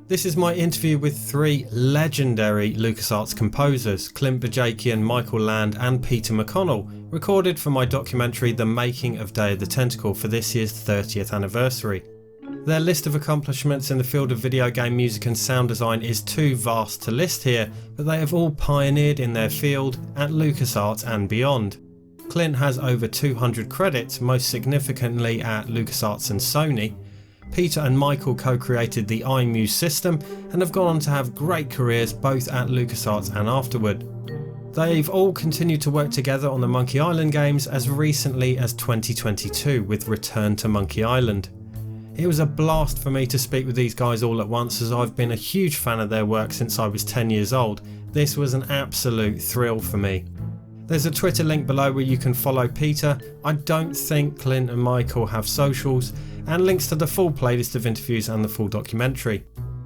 This is my interview with three legendary LucasArts composers, Clint Bajakian, Michael Land and Peter McConnell, recorded for my documentary The Making of Day of the Tentacle for this year's 30th anniversary. Their list of accomplishments in the field of video game music and sound design is too vast to list here, but they have all pioneered in their field at LucasArts and beyond. Clint has over 200 credits, most significantly at LucasArts and Sony. Peter and Michael co-created the iMuse system and have gone on to have great careers both at LucasArts and afterward. They've all continued to work together on the Monkey Island games as recently as 2022 with Return to Monkey Island. It was a blast for me to speak with these guys all at once, as I've been a huge fan of their work since I was 10 years old. This was an absolute thrill for me. There's a Twitter link below where you can follow Peter. I don't think Clint and Michael have socials, and links to the full playlist of interviews and the full documentary.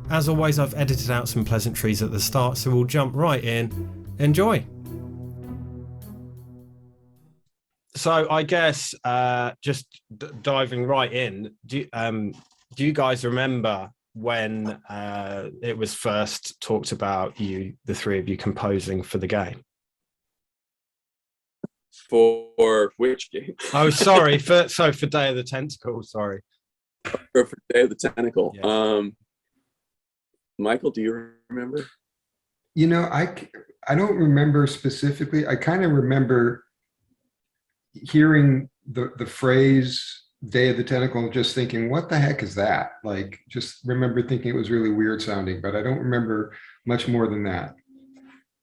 As always, I've edited out some pleasantries at the start, so we'll jump right in. Enjoy! So I guess just diving right in, do you guys remember when it was first talked about the three of you composing for the game? For which game? Oh, sorry. For Day of the Tentacle. Sorry. For Day of the Tentacle. Yeah. Michael, do you remember? You know, I don't remember specifically. I kind of remember hearing the phrase Day of the Tentacle and just thinking, what the heck is that? Like, just remember thinking it was really weird sounding, but I don't remember much more than that.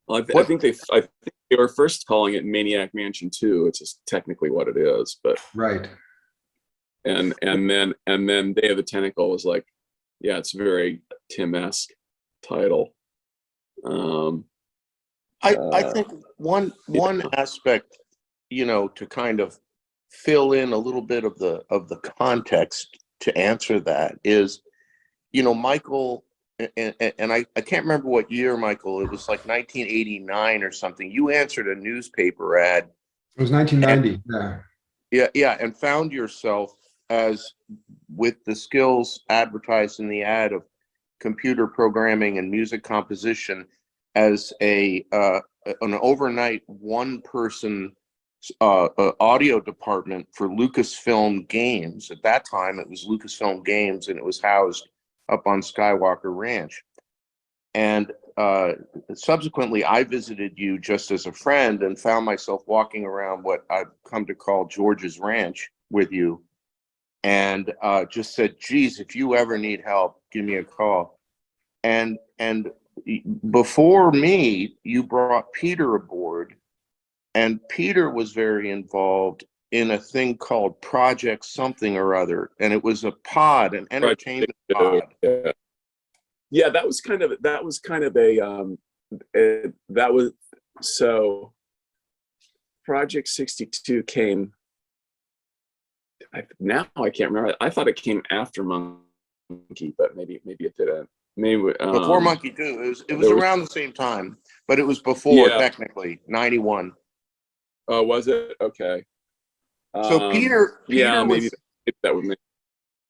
Well, I think they were first calling it Maniac Mansion 2, which is technically what it is, but right. And then Day of the Tentacle was like, yeah, it's very Tim-esque title. I think one aspect, you know, to kind of fill in a little bit of the context to answer that is, you know, Michael, and I can't remember what year, Michael, it was like 1989 or something. You answered a newspaper ad. It was 1990, Yeah, and found yourself as with the skills advertised in the ad of computer programming and music composition as an overnight one-person audio department for Lucasfilm Games. At that time, it was Lucasfilm Games, and it was housed up on Skywalker Ranch. And subsequently, I visited you just as a friend and found myself walking around what I've come to call George's Ranch with you, and just said, geez, if you ever need help, give me a call. And before me, you brought Peter aboard, and Peter was very involved in a thing called Project Something or Other, and it was a pod, an entertainment pod. Yeah, that was kind of so Project 62 came. Now I can't remember. I thought it came after Monkey, but maybe it didn't. Maybe before Monkey 2. It was around the same time, but it was before, technically 91. Oh, was it? Okay. So Peter yeah, was, maybe that would make.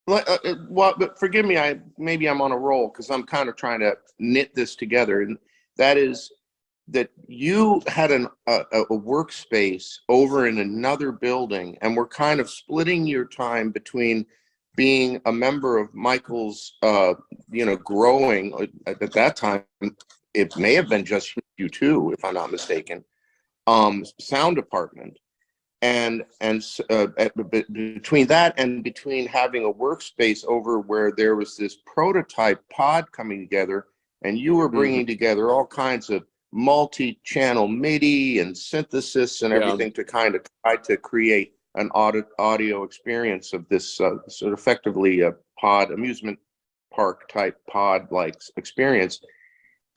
Well, but forgive me, maybe I'm on a roll because I'm kind of trying to knit this together, and that is that you had a workspace over in another building, and we're kind of splitting your time between being a member of Michael's, growing at that time. It may have been just you two, if I'm not mistaken, sound department. And between that and between having a workspace over where there was this prototype pod coming together, and you were bringing together all kinds of multi-channel MIDI and synthesis and everything to kind of try to create an audio experience of this sort of effectively a pod, amusement park type pod-like experience.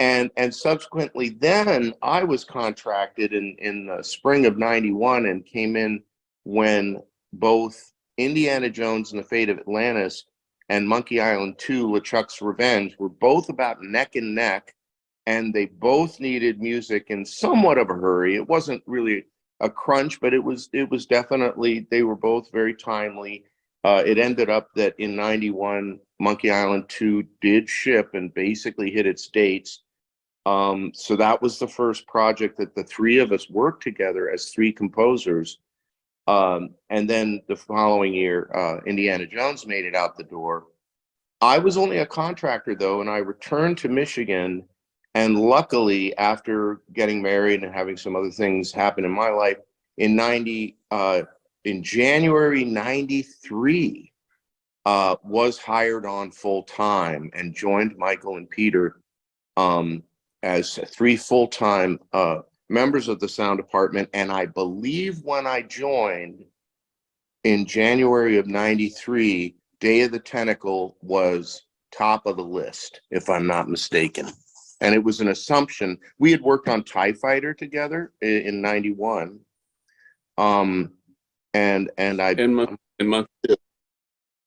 And subsequently, then I was contracted in the spring of '91 and came in when both Indiana Jones and the Fate of Atlantis and Monkey Island 2: LeChuck's Revenge were both about neck and neck, and they both needed music in somewhat of a hurry. It wasn't really a crunch, but it was definitely, they were both very timely. It ended up that in '91, Monkey Island 2 did ship and basically hit its dates. So that was the first project that the three of us worked together as three composers. And then the following year, Indiana Jones made it out the door. I was only a contractor though, and I returned to Michigan. And luckily, after getting married and having some other things happen in my life, in January '93, was hired on full time and joined Michael and Peter as three full-time members of the sound department. And I believe when I joined in January of '93, Day of the Tentacle was top of the list, if I'm not mistaken. And it was an assumption. We had worked on TIE Fighter together in '91. And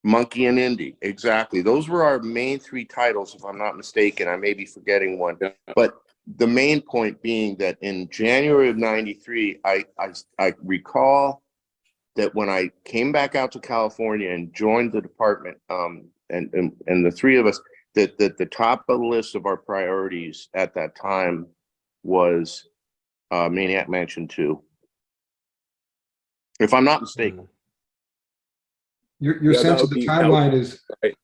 Monkey and Indy, exactly. Those were our main three titles, if I'm not mistaken. I may be forgetting one, but the main point being that in January of '93, I recall that when I came back out to California and joined the department, and the three of us, that the top of the list of our priorities at that time was Maniac Mansion 2, if I'm not mistaken. Your sense of the timeline is right.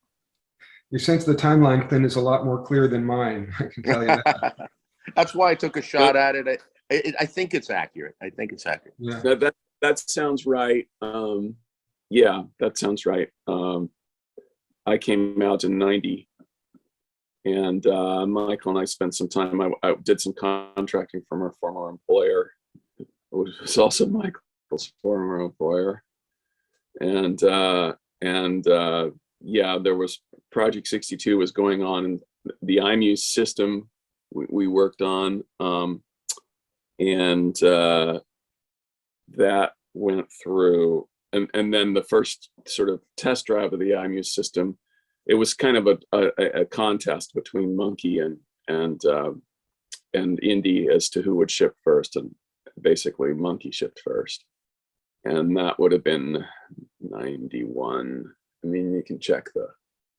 Your sense of the timeline, Clint, is a lot more clear than mine. I can tell you that. That's why I took a shot at it. I think it's accurate. I think it's accurate. Yeah. That sounds right. Yeah, that sounds right. I came out in '90, and Michael and I spent some time. I did some contracting from our former employer, which was also Michael's former employer. And yeah, there was Project 62 was going on, and the IMU system we worked on, and that went through, and then the first sort of test drive of the IMU system, it was kind of a contest between Monkey and Indy as to who would ship first, and basically Monkey shipped first. And that would have been 91. I mean, you can check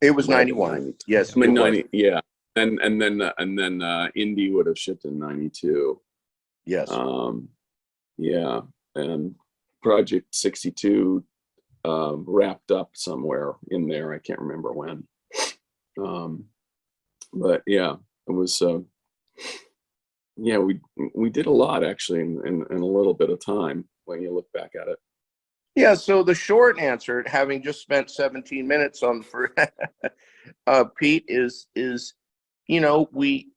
It was 91. Yes, 90. Yeah, and then Indy would have shipped in 92. Yes. Yeah, and Project 62 wrapped up somewhere in there. I can't remember when. But yeah, it was. Yeah, we did a lot actually in a little bit of time when you look back at it. Yeah, so the short answer, having just spent 17 minutes on for Pete, is we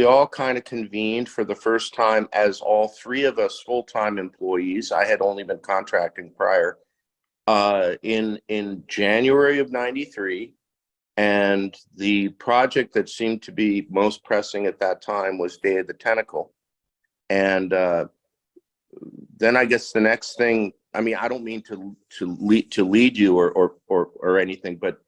all kind of convened for the first time as all three of us full-time employees. I had only been contracting prior, in January of '93. And the project that seemed to be most pressing at that time was Day of the Tentacle. And then I guess the next thing, I mean, I don't mean to lead you or anything, but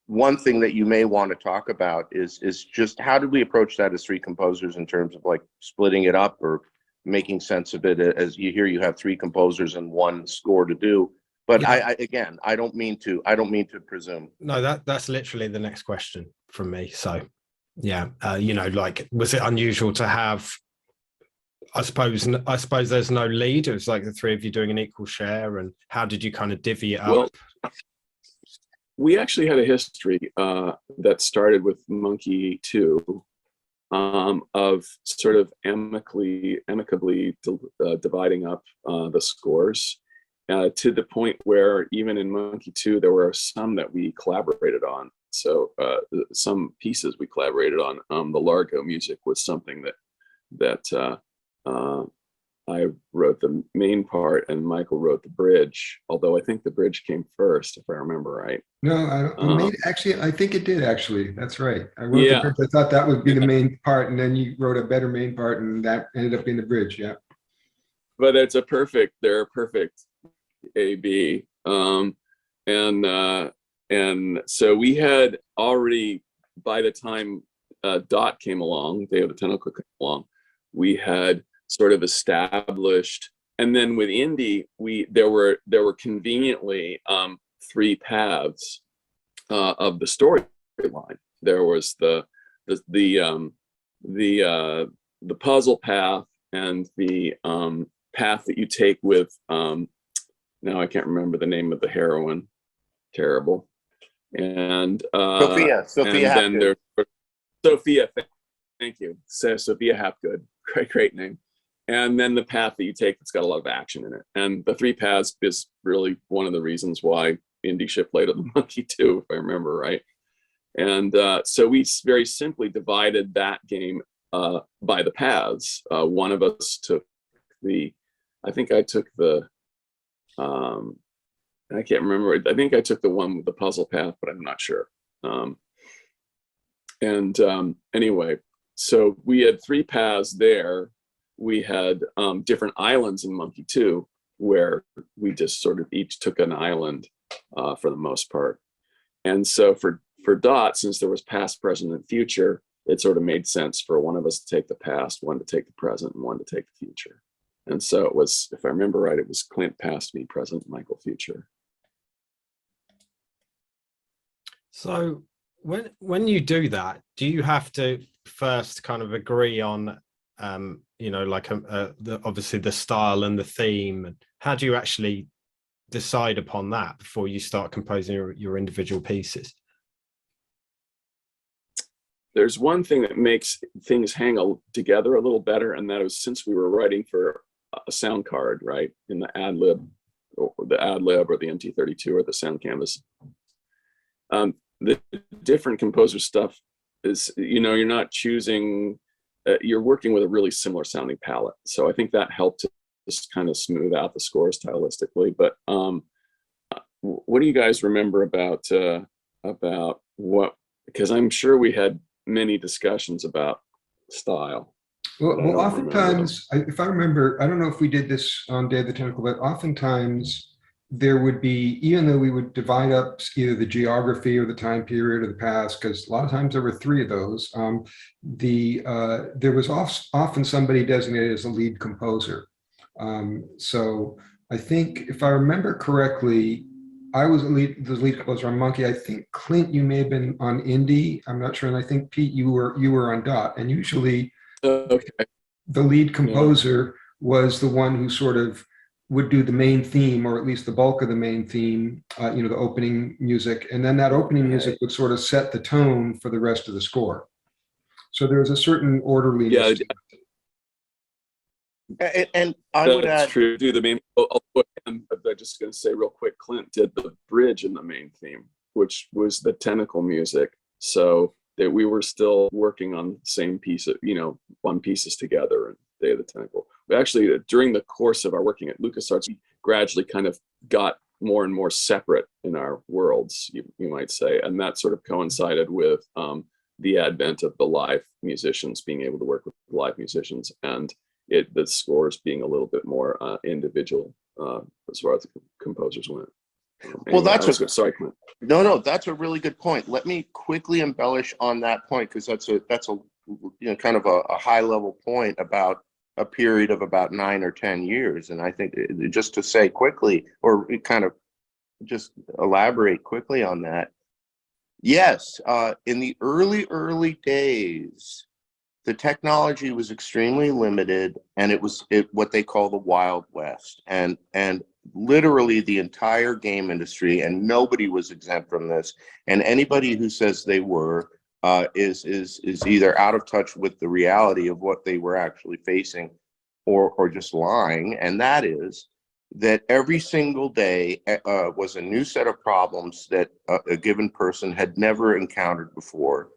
one thing that you may want to talk about is just how did we approach that as three composers in terms of like splitting it up or making sense of it? As you hear, you have three composers and one score to do. But yeah. I don't mean to presume. No, that's literally the next question from me. So yeah, like, was it unusual to have, I suppose there's no lead. It was like the three of you doing an equal share, and how did you kind of divvy it up? Well, we actually had a history that started with Monkey 2 of sort of amicably dividing up the scores. To the point where even in Monkey 2, there were some that we collaborated on. So some pieces we collaborated on. The Largo music was something that I wrote the main part and Michael wrote the bridge, although I think the bridge came first, if I remember right. No, I don't. Actually, I think it did, actually. That's right. I wrote the bridge. I thought that would be the main part, and then you wrote a better main part, and that ended up being the bridge, yeah. But they're perfect A-B. And so we had already, by the time Dot came along, Day of the Tentacle came along, we had sort of established, and then with Indy, there were conveniently three paths of the storyline. There was the puzzle path and the path that you take with now I can't remember the name of the heroine. Terrible. And Sophia and then Hapgood. there's Sophia. Thank you. So Sophia Hapgood. Great name. And then the path that you take that's got a lot of action in it. And the three paths is really one of the reasons why Indy shipped later than Monkey 2, if I remember right. And so we very simply divided that game by the paths. One of us took I think I took the, I can't remember. I think I took the one with the puzzle path, but I'm not sure. Anyway, so we had three paths there. We had different islands in Monkey 2, where we just sort of each took an island for the most part. And so for Dot, since there was past, present, and future, it sort of made sense for one of us to take the past, one to take the present, and one to take the future. And so it was, if I remember right, it was Clint past, me present, Michael future. So when you do that, do you have to first kind of agree on, like obviously the style and the theme? And how do you actually decide upon that before you start composing your individual pieces? There's one thing that makes things hang together a little better, and that is since we were writing for a sound card, right, in the ad lib or the MT32 or the sound canvas. The different composer stuff is, you're not choosing, you're working with a really similar sounding palette. So I think that helped to just kind of smooth out the score stylistically. But what do you guys remember about what, because I'm sure we had many discussions about style. Well, oftentimes, if I remember, I don't know if we did this on Day of the Tentacle, but oftentimes there would be, even though we would divide up either the geography or the time period or the past, because a lot of times there were three of those, there was often somebody designated as a lead composer. So I think, if I remember correctly, I was the lead composer on Monkey. I think Clint, you may have been on Indy. I'm not sure. And I think Pete, you were on Dot. And usually, okay, the lead composer was the one who sort of would do the main theme, or at least the bulk of the main theme, the opening music. And then that opening music would sort of set the tone for the rest of the score. So there was a certain orderliness. And I would add, true. Do the main. I'm just going to say real quick. Clint did the bridge in the main theme, which was the Tentacle music. So that we were still working on the same piece of, one pieces together in Day of the Tentacle. We actually, during the course of our working at LucasArts, we gradually kind of got more and more separate in our worlds, you might say, and that sort of coincided with the advent of the live musicians, being able to work with live musicians, and the scores being a little bit more individual as far as the composers went. Well, that's sorry, Clint. No, that's a really good point. Let me quickly embellish on that point, because that's a kind of a high level point about a period of about 9 or 10 years. And I think, just to say quickly, or kind of just elaborate quickly on that. Yes, in the early days, the technology was extremely limited, and it was what they call the Wild West, and literally the entire game industry, and nobody was exempt from this. And anybody who says they were is either out of touch with the reality of what they were actually facing, or just lying. And that is that every single day was a new set of problems that a given person had never encountered before.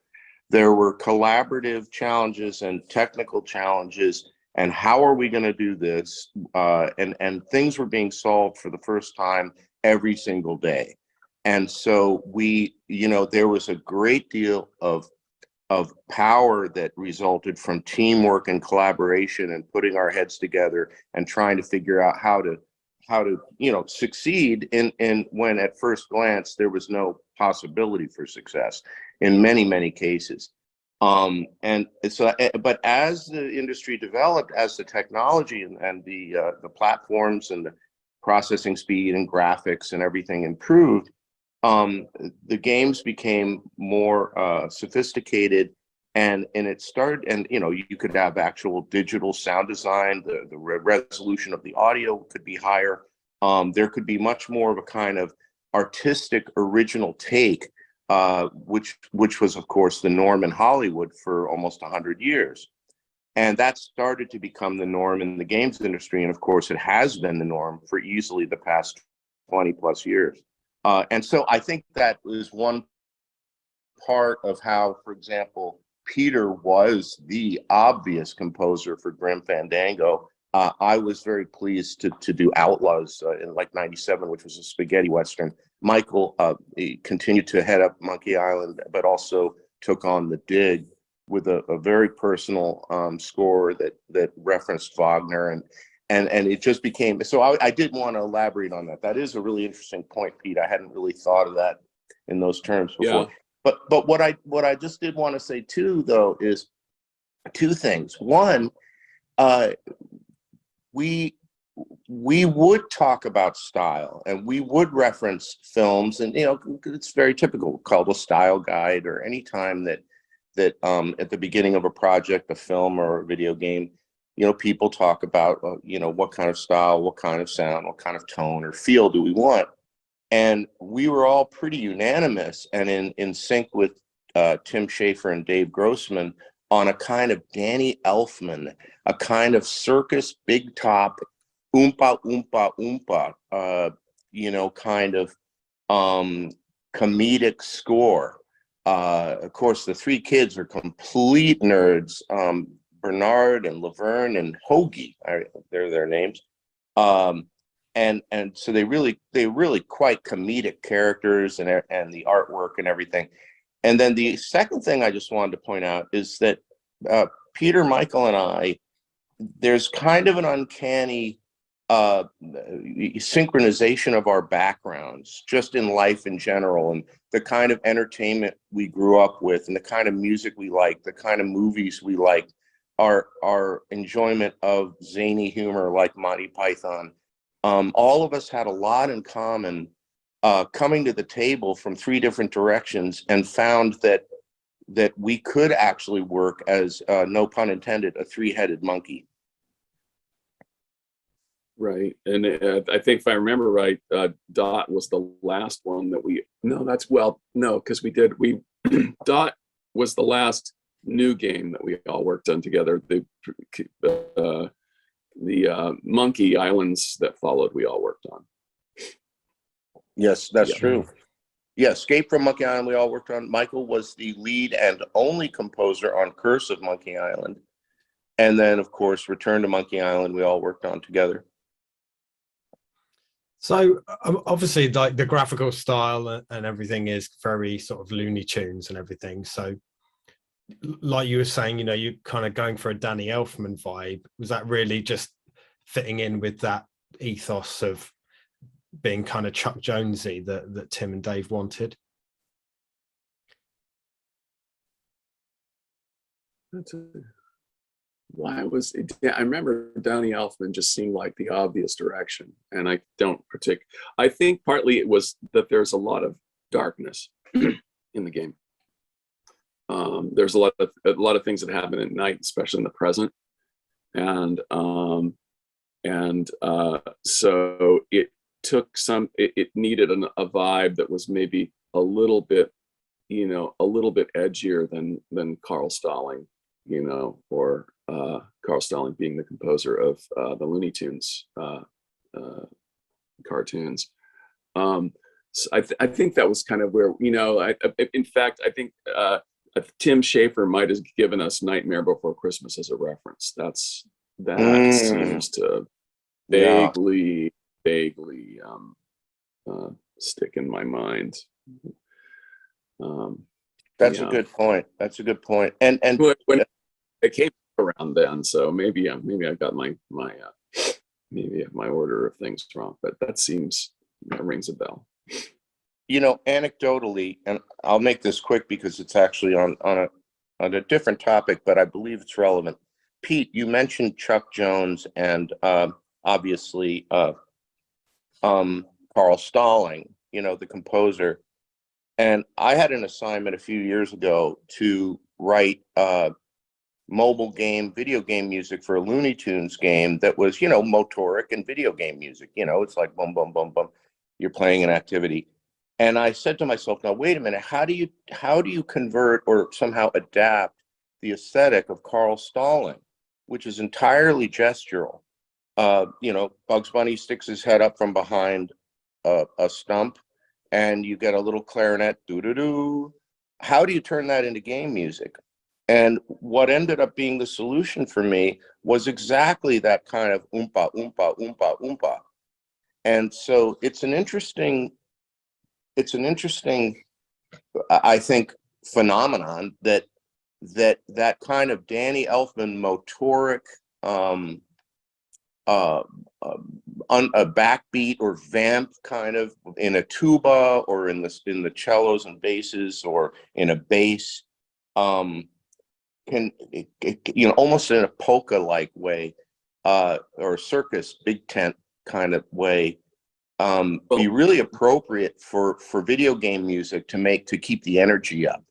There were collaborative challenges and technical challenges, and how are we going to do this? And things were being solved for the first time every single day. And so there was a great deal of power that resulted from teamwork and collaboration, and putting our heads together and trying to figure out how to succeed in when at first glance there was no possibility for success in many cases. And so, but as the industry developed, as the technology and the platforms and the processing speed and graphics and everything improved, the games became more sophisticated, and it started, and you could have actual digital sound design. The resolution of the audio could be higher. There could be much more of a kind of artistic original take, which was, of course, the norm in Hollywood for almost 100 years. And that started to become the norm in the games industry. And of course, it has been the norm for easily the past 20 plus years. And so I think that is one part of how, for example, Peter was the obvious composer for Grim Fandango. I was very pleased to do Outlaws in like '97, which was a spaghetti Western. Michael he continued to head up Monkey Island, but also took on The Dig with a very personal score that referenced Wagner, and it just became, so I did want to elaborate on that. That is a really interesting point, Pete. I hadn't really thought of that in those terms before. Yeah. But what I just did want to say too, though, is two things. One, we would talk about style, and we would reference films, and it's very typical, called a style guide, or any time that at the beginning of a project, a film or a video game, people talk about, what kind of style, what kind of sound, what kind of tone or feel do we want? And we were all pretty unanimous and in sync with Tim Schafer and Dave Grossman on a kind of Danny Elfman, a kind of circus, big top, oompa, oompa, oompa, kind of comedic score. Of course, the three kids are complete nerds. Bernard and Laverne and Hoagie, they're their names. And so they're really quite comedic characters, and the artwork and everything. And then the second thing I just wanted to point out is that Peter, Michael, and I, there's kind of an uncanny synchronization of our backgrounds just in life in general, and the kind of entertainment we grew up with, and the kind of music we like, the kind of movies we like, our enjoyment of zany humor like Monty Python. All of us had a lot in common, coming to the table from three different directions, and found that we could actually work as, no pun intended, a three-headed monkey. Right. And I think if I remember right, Dot was the last one that because Dot was the last new game that we all worked on together. The Monkey Islands that followed, we all worked on. Yes, that's true. Yeah, Escape from Monkey Island, we all worked on. Michael was the lead and only composer on Curse of Monkey Island. And then, of course, Return to Monkey Island, we all worked on together. So obviously, like, the graphical style and everything is very sort of Looney Tunes and everything. So like you were saying, you're kind of going for a Danny Elfman vibe. Was that really just fitting in with that ethos of being kind of Chuck Jonesy that Tim and Dave wanted? I remember Danny Elfman just seemed like the obvious direction, and I think partly it was that there's a lot of darkness in the game. There's a lot of things that happen at night, especially in the present, and so it took it needed a vibe that was maybe a little bit edgier than Carl Stalling, or Carl Stalling being the composer of the Looney Tunes cartoons. So I think that was kind of where, in fact, I think Tim Schafer might have given us Nightmare Before Christmas as a reference. That seems to vaguely stick in my mind. That's a good point. And when it came around then, so maybe I got my order of things wrong, but that rings a bell. Anecdotally, and I'll make this quick because it's actually on a different topic, but I believe it's relevant. Pete, you mentioned Chuck Jones and obviously Carl Stalling, the composer. And I had an assignment a few years ago to write mobile game, video game music for a Looney Tunes game that was, motoric and video game music. It's like boom, boom, boom, boom. You're playing an activity. And I said to myself, now, wait a minute, how do you convert or somehow adapt the aesthetic of Carl Stalling, which is entirely gestural? Bugs Bunny sticks his head up from behind a stump, and you get a little clarinet, doo-doo-doo. How do you turn that into game music? And what ended up being the solution for me was exactly that kind of oompa, oompa, oompa, oompa. And so it's an interesting, I think, phenomenon that kind of Danny Elfman motoric, a backbeat or vamp kind of in a tuba or in the cellos and basses or in a bass, can almost in a polka-like way, or circus big tent kind of way, be really appropriate for video game music to keep the energy up,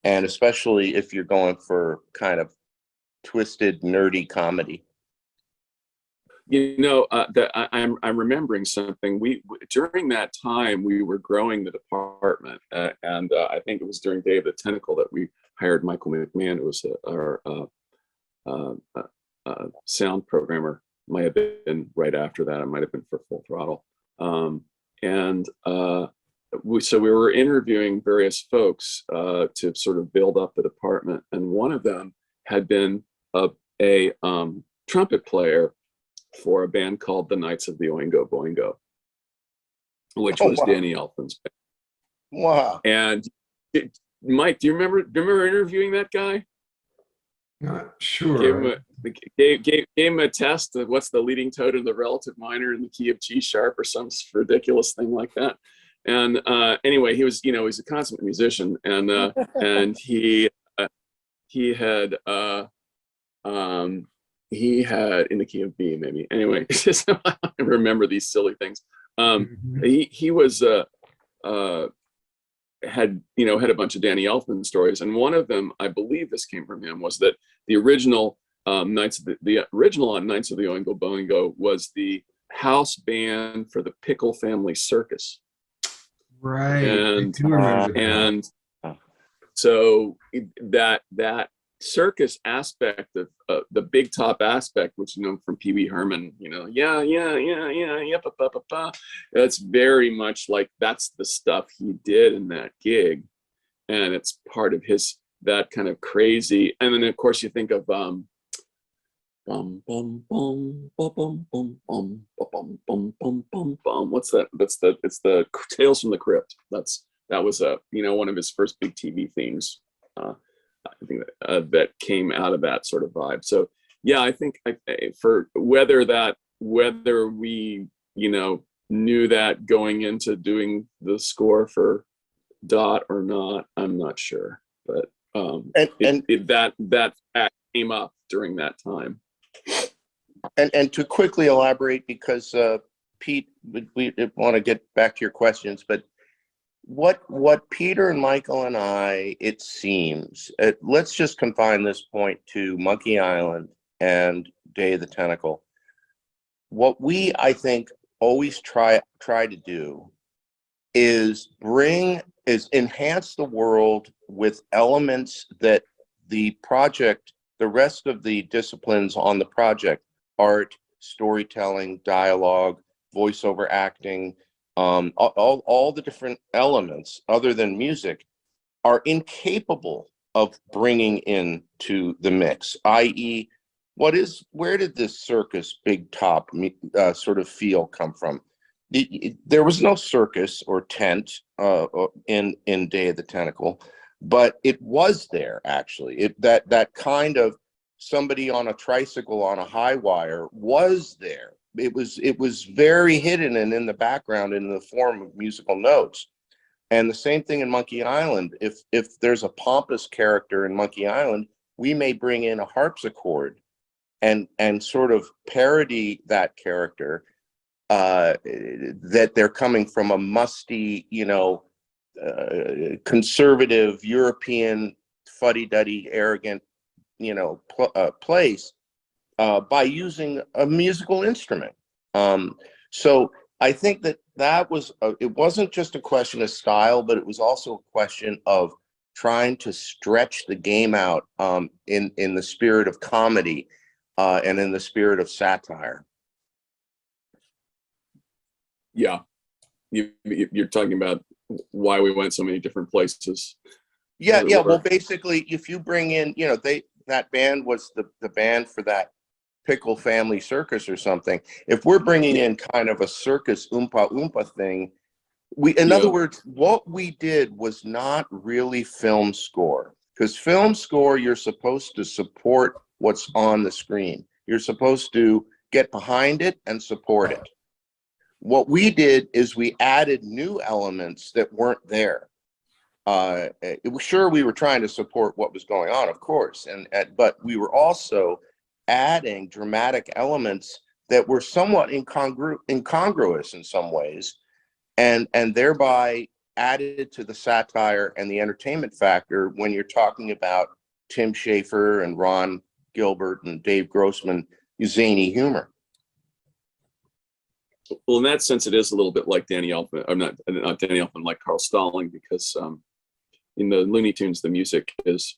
and especially if you're going for kind of twisted nerdy comedy. I'm remembering something. During that time we were growing the department, and I think it was during Day of the Tentacle that we hired Michael McMahon, who was our sound programmer. Might have been right after that. It might have been for Full Throttle. So we were interviewing various folks to sort of build up the department, and one of them had been a trumpet player for a band called the Knights of the Oingo Boingo, which was wow. Danny Elfman's band. Wow. And Mike, do you remember interviewing that guy? Not sure. Gave him a test of what's the leading tone of the relative minor in the key of G sharp or some ridiculous thing like that. And anyway, he was, he's a consummate musician, and he had in the key of B, maybe. Anyway, I remember these silly things. He was had a bunch of Danny Elfman stories, and one of them, I believe this came from him, was that the original the original on Knights of the Oingo Boingo was the house band for the Pickle Family Circus. Right. And I do remember that. And so that circus aspect of the big top aspect, which from Pee Wee Herman, that's very much like that's the stuff he did in that gig, and it's part of his that kind of crazy. And then of course you think of bum bum bum bum bum bum bum bum bum bum bum. What's that? It's the Tales from the Crypt. That was one of his first big TV themes. I think that came out of that sort of vibe. So yeah, I think for whether we knew that going into doing the score for Dot or not, I'm not sure. But that act came up during that time. And to quickly elaborate, because Pete, we want to get back to your questions, but what Peter and Michael and I, it seems, let's just confine this point to Monkey Island and Day of the Tentacle. What we, I think, always try to do is enhance the world with elements that the rest of the disciplines on the project, art, storytelling, dialogue, voiceover acting, all the different elements other than music are incapable of bringing into the mix, i.e., where did this circus big top sort of feel come from? There was no circus or tent in Day of the Tentacle, but it was there actually. That kind of somebody on a tricycle on a high wire was there. It was very hidden and in the background in the form of musical notes. And the same thing in Monkey Island. If there's a pompous character in Monkey Island, we may bring in a harpsichord and sort of parody that character, that they're coming from a musty, conservative European fuddy-duddy, arrogant, place by using a musical instrument. So I think that was it wasn't just a question of style, but it was also a question of trying to stretch the game out in the spirit of comedy and in the spirit of satire. Yeah, you're talking about why we went so many different places. Yeah. Well, basically, if you bring in, that band was the band for that Pickle Family Circus or something. If we're bringing in kind of a circus oompa oompa thing, in other words, what we did was not really film score, because film score, you're supposed to support what's on the screen. You're supposed to get behind it and support it. What we did is we added new elements that weren't there. Sure, we were trying to support what was going on, of course, but we were also adding dramatic elements that were somewhat incongruous in some ways, and thereby added to the satire and the entertainment factor when you're talking about Tim Schafer and Ron Gilbert and Dave Grossman zany humor. Well, in that sense, it is a little bit like Danny Elfman. I'm not Danny Elfman, like Carl Stalling, because in the Looney Tunes, the music is,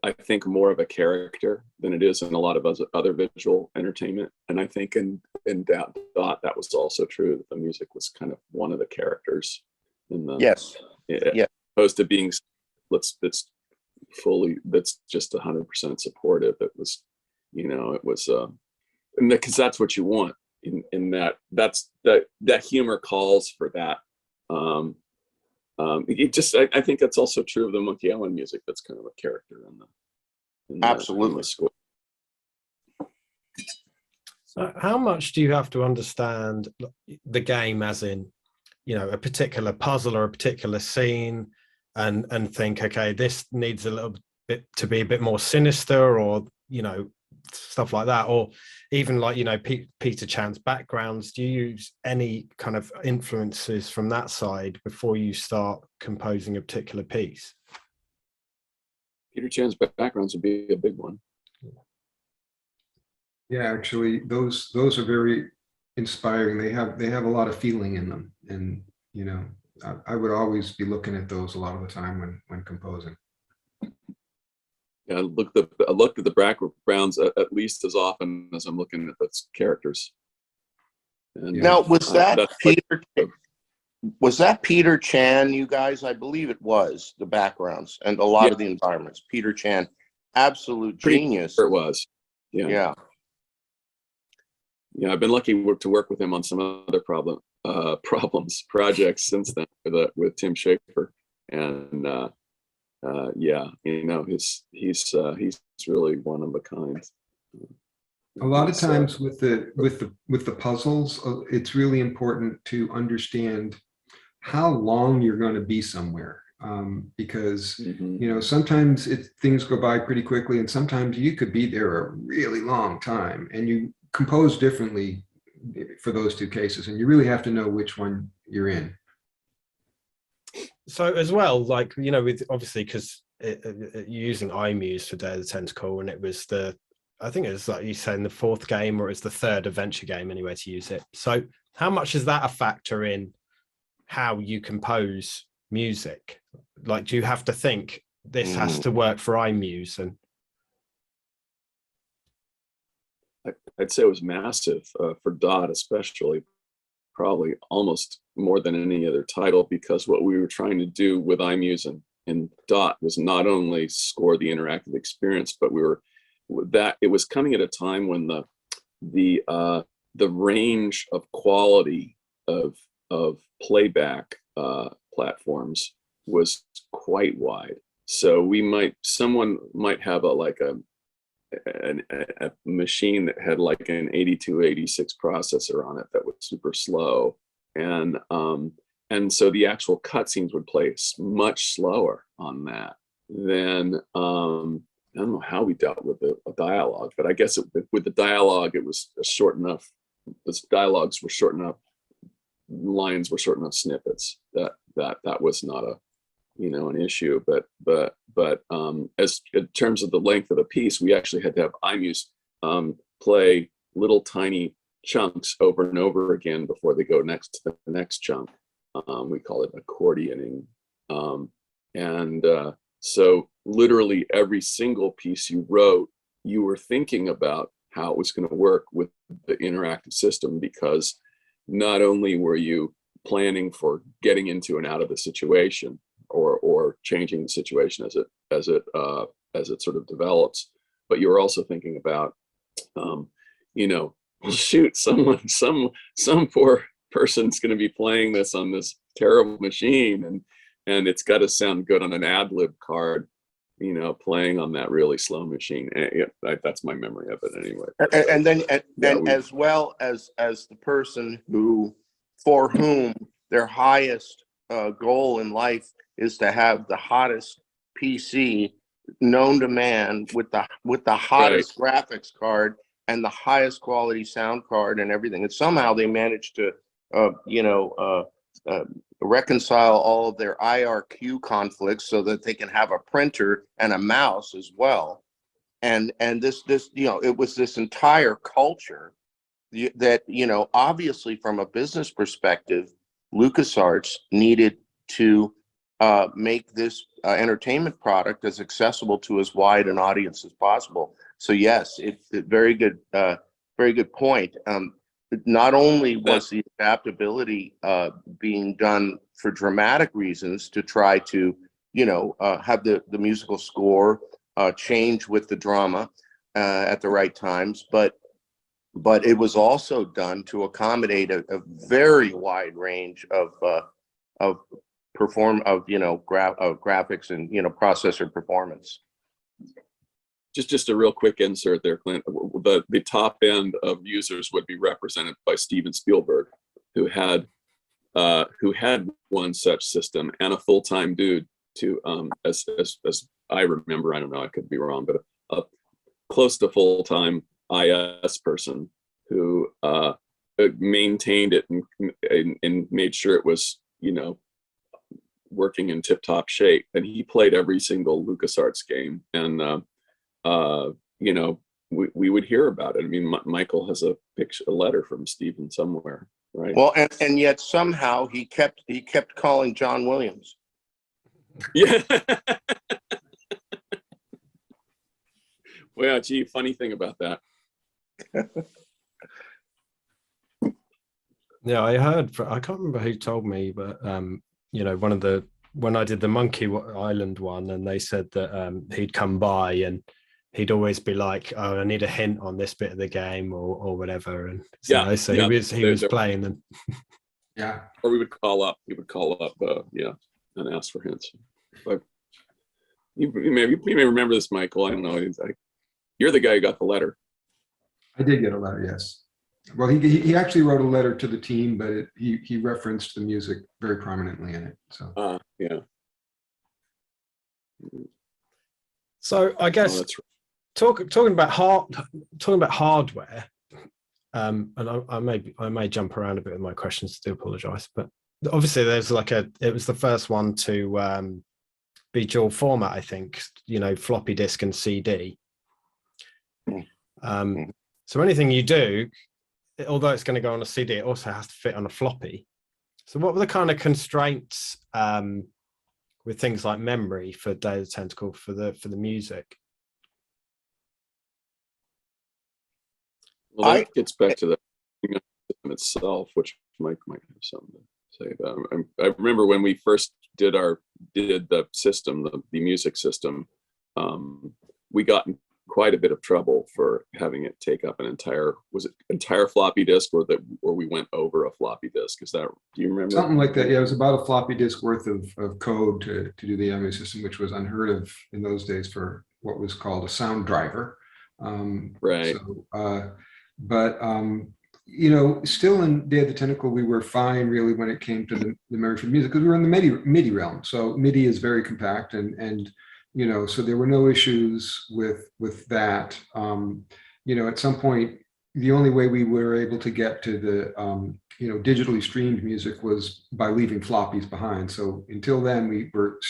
I think, more of a character than it is in a lot of other visual entertainment. And I think in Dot, that was also true, that the music was kind of one of the characters in the, yes, opposed to being that's just 100% supportive. It was, it was, and because that's what you want in that humor calls for that. I think that's also true of the Monkey Island music. That's kind of a character absolutely. in the score. So how much do you have to understand the game, as in, a particular puzzle or a particular scene, and think, okay, this needs a little bit to be a bit more sinister, or stuff like that, or even like Peter Chan's backgrounds? Do you use any kind of influences from that side before you start composing a particular piece? Peter Chan's backgrounds would be a big one. Yeah, actually, those are very inspiring. They have a lot of feeling in them, and I would always be looking at those a lot of the time when composing. Yeah, I looked at the backgrounds at least as often as I'm looking at those characters. And now, was that Peter Chan, you guys? I believe it was the backgrounds and a lot of the environments. Peter Chan, absolute genius. Sure it was. Yeah. I've been lucky to work with him on some other projects since then with Tim Schafer, and he's really one of a kind. A lot of times with the puzzles, it's really important to understand how long you're going to be somewhere, because sometimes things go by pretty quickly, and sometimes you could be there a really long time, and you compose differently for those two cases, and you really have to know which one you're in. So as well, like, with obviously, because you're using iMuse for Day of the Tentacle, and it was I think it was, like you said, in the fourth game, or it's the third adventure game anyway to use it. So how much is that a factor in how you compose music? Like, do you have to think this has to work for iMuse? And I'd say it was massive for Dot, especially, probably almost more than any other title, because what we were trying to do with iMuse and Dot was not only score the interactive experience, but it was coming at a time when the range of quality of playback platforms was quite wide. So someone might have a machine that had like an 8286 processor on it that was super slow, and so the actual cutscenes would play much slower on that than I don't know how we dealt with the dialogue, but I guess with the dialogue, it was short enough. The dialogues were short enough, lines were short enough snippets that was not an issue. But as in terms of the length of the piece, we actually had to have iMuse play little tiny chunks over and over again before they go next to the next chunk. We call it accordioning. So literally every single piece you wrote, you were thinking about how it was going to work with the interactive system, because not only were you planning for getting into and out of the situation, or changing the situation as it sort of develops, but you were also thinking about, well, shoot, some poor person's going to be playing this on this terrible machine, and it's got to sound good on an ad lib card, playing on that really slow machine. That's my memory of it anyway. As well as the person for whom their highest goal in life is to have the hottest PC known to man with the hottest graphics card and the highest quality sound card and everything. And somehow they managed to, reconcile all of their IRQ conflicts so that they can have a printer and a mouse as well. And this, it was this entire culture that, obviously from a business perspective, LucasArts needed to make this entertainment product as accessible to as wide an audience as possible. So yes, it's a very good point. Not only was the adaptability being done for dramatic reasons to try to, have the musical score change with the drama at the right times, but it was also done to accommodate a very wide range of graphics and processor performance. Just a real quick insert there, Clint. The top end of users would be represented by Steven Spielberg, who had one such system, and a full-time dude to as I remember, I don't know, I could be wrong, but a close to full-time IS person who maintained it and made sure it was working in tip-top shape. And he played every single LucasArts game, and we would hear about it. I mean, Michael has a letter from Stephen somewhere, right? Well, and yet somehow he kept calling John Williams. Yeah. Well, gee, funny thing about that. Yeah, I heard. I can't remember who told me, but when I did the Monkey Island one, and they said that he'd come by and he'd always be like, "Oh, I need a hint on this bit of the game," or whatever. And so, he was playing them. Yeah. Or we would call up. He would call up, and ask for hints. But you may remember this, Michael. I don't know. You're the guy who got the letter. I did get a letter, yes. Well, he actually wrote a letter to the team, but he referenced the music very prominently in it. So yeah. So I guess talking about hardware, and I may jump around a bit with my questions. I do apologize, but obviously there's it was the first one to be dual format, I think. Floppy disk and CD. So anything you do, although it's going to go on a CD, it also has to fit on a floppy. So what were the kind of constraints with things like memory for Day of the Tentacle for the music? Well, that gets back to the system itself, which Mike might have something to say about. I remember when we first did the system, the music system, we got in quite a bit of trouble for having it take up an entire floppy disk, or we went over a floppy disk. Do you remember? Something like that. Yeah, it was about a floppy disk worth of code to do the MA system, which was unheard of in those days for what was called a sound driver. Right. So, still in Day of the Tentacle, we were fine really when it came to the memory for music, because we were in the MIDI realm. So MIDI is very compact, and so there were no issues with that. At some point, the only way we were able to get to the digitally streamed music was by leaving floppies behind. So until then we were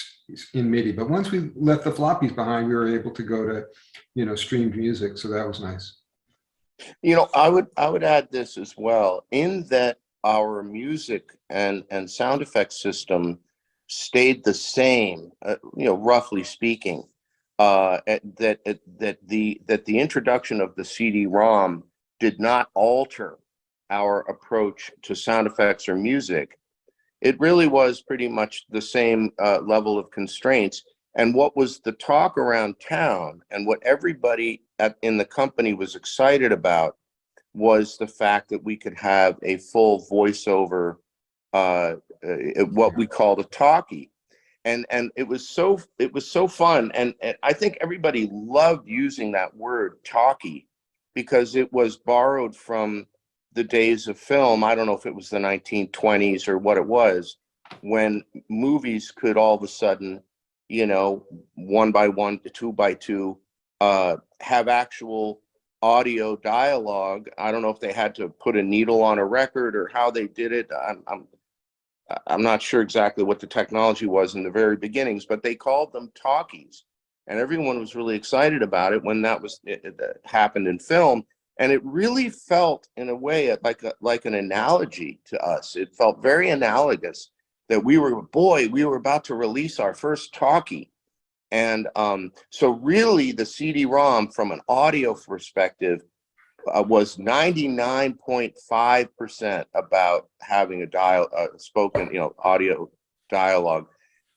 in MIDI, but once we left the floppies behind, we were able to go to streamed music. So that was nice. I would add this as well, in that our music and sound effects system stayed the same, roughly speaking. That the introduction of the CD-ROM did not alter our approach to sound effects or music. It really was pretty much the same level of constraints. And what was the talk around town, and what everybody in the company was excited about, was the fact that we could have a full voiceover, what we called a talkie. And it was so fun, and I think everybody loved using that word talkie, because it was borrowed from the days of film. I don't know if it was the 1920s or what it was, when movies could all of a sudden, 1 by 1 to 2 by 2, have actual audio dialogue. I don't know if they had to put a needle on a record or how they did it. I'm not sure exactly what the technology was in the very beginnings, but they called them talkies, and everyone was really excited about it when that happened in film. And it really felt, in a way, like an analogy to us. It felt very analogous that we were about to release our first talkie. And so really the CD-ROM, from an audio perspective, was 99.5% about having a spoken, audio dialogue,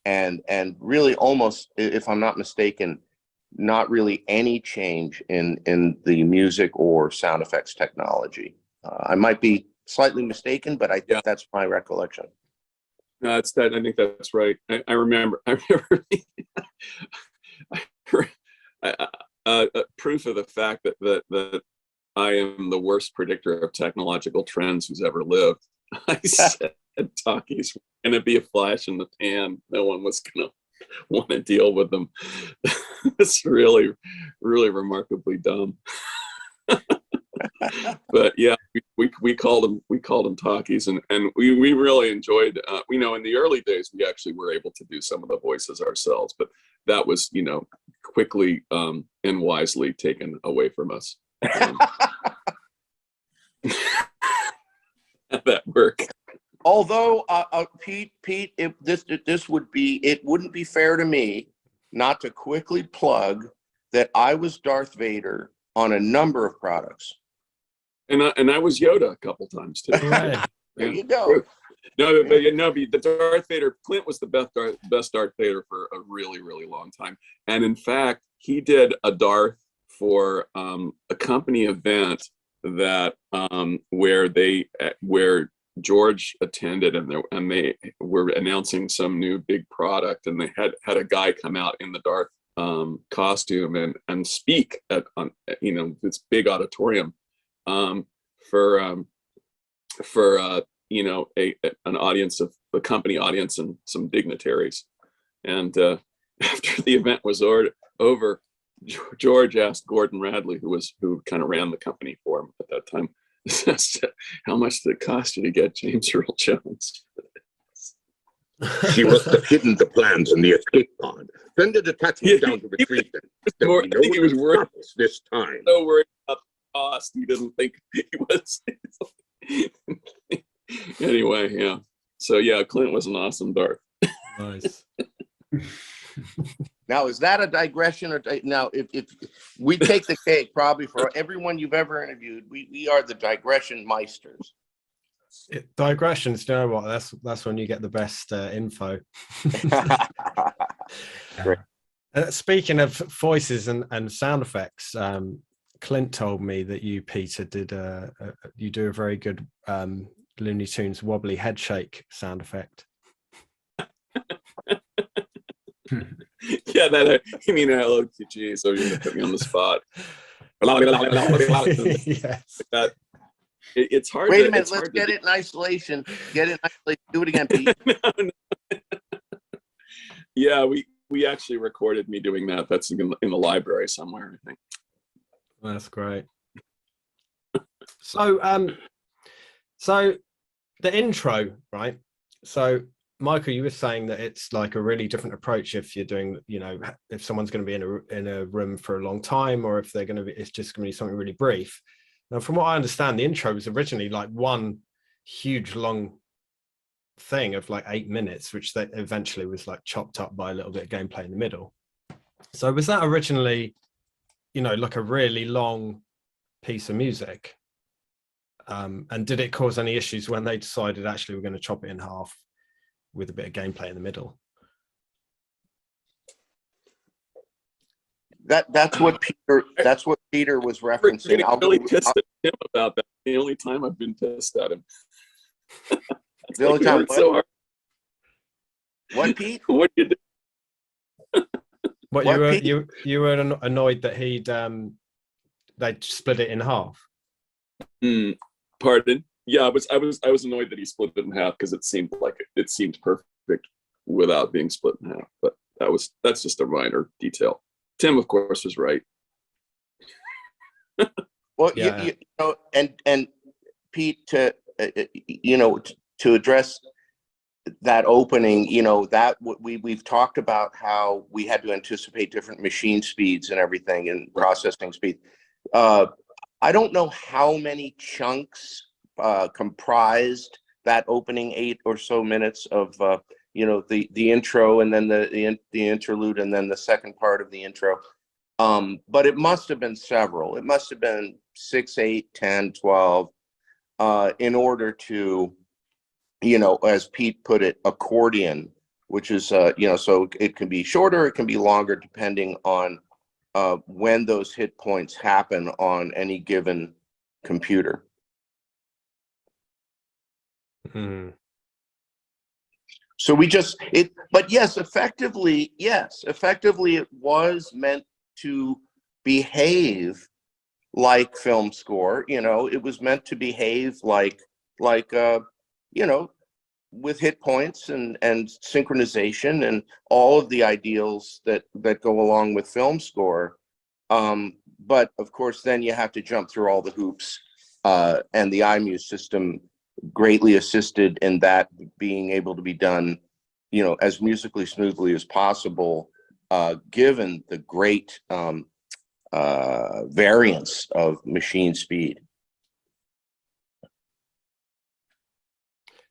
and really almost, if I'm not mistaken, not really any change in the music or sound effects technology. I might be slightly mistaken, but I think that's my recollection. No, I think that's right. I remember proof of the fact that I am the worst predictor of technological trends who's ever lived. I said talkies were going to be a flash in the pan. No one was going to want to deal with them. It's really, really remarkably dumb. But yeah, we called them talkies, and we really enjoyed. In the early days, we actually were able to do some of the voices ourselves, but that was quickly and wisely taken away from us. That work. Although, Pete, it wouldn't be fair to me not to quickly plug that I was Darth Vader on a number of products. And I was Yoda a couple times too. Right. There you go. No, but the Darth Vader, Clint was the best Darth Vader for a really, really long time. And in fact, he did a Darth for a company event that where George attended, and they were announcing some new big product, and they had a guy come out in the Darth costume and speak at this big auditorium for an audience of the company audience and some dignitaries. And after the event was over, George asked Gordon Radley, who kind of ran the company for him at that time, how much did it cost you to get James Earl Jones? She must have hidden the plans in the escape pod. Send the detachment down to retrieve them. I think he was worried this time. So worried about the cost, he didn't think he was. Anyway, yeah. So yeah, Clint was an awesome Darth. Nice. Now, is that a digression? Now, if we take the cake, probably for everyone you've ever interviewed, we are the digression meisters. Digressions, you know what? That's when you get the best info. Great. Speaking of voices and sound effects, Clint told me that you, Peter, you do a very good Looney Tunes wobbly head shake sound effect. Yeah, you mean LOTG, so you're gonna put me on the spot. Yes. It's hard. Wait a minute, let's get it in isolation. Get it in isolation. Do it again, Pete. No. Yeah, we actually recorded me doing that. That's in the library somewhere, I think. That's great. So the intro, right? So Michael, you were saying that it's like a really different approach if you're doing, if someone's going to be in a room for a long time, or if they're going to be, it's just going to be something really brief. Now, from what I understand, the intro was originally like one huge long thing of like 8 minutes, which then eventually was like chopped up by a little bit of gameplay in the middle. So was that originally, like a really long piece of music? And did it cause any issues when they decided actually we're going to chop it in half with a bit of gameplay in the middle? That's what Peter was referencing. I'm really pissed at him about that. The only time I've been pissed at him. The only time. So hard. What, Pete? What you do? What you were annoyed that they'd split it in half? Pardon? Yeah, I was annoyed that he split it in half because it seemed perfect without being split in half. But that's just a minor detail. Tim, of course, was right. Well, yeah. and Pete, to address that opening, that we've talked about how we had to anticipate different machine speeds and everything and processing speed. I don't know how many chunks comprised that opening 8 or so minutes of the intro, and then the interlude, and then the second part of the intro. But it must have been several. It must have been 6, 8, 10, 12, in order to, as Pete put it, accordion, which is, so it can be shorter, it can be longer, depending on when those hit points happen on any given computer. So but yes, effectively it was meant to behave like film score. It was meant to behave like with hit points and synchronization and all of the ideals that go along with film score. But of course, then you have to jump through all the hoops, and the iMuse system greatly assisted in that being able to be done, as musically smoothly as possible, given the great variance of machine speed.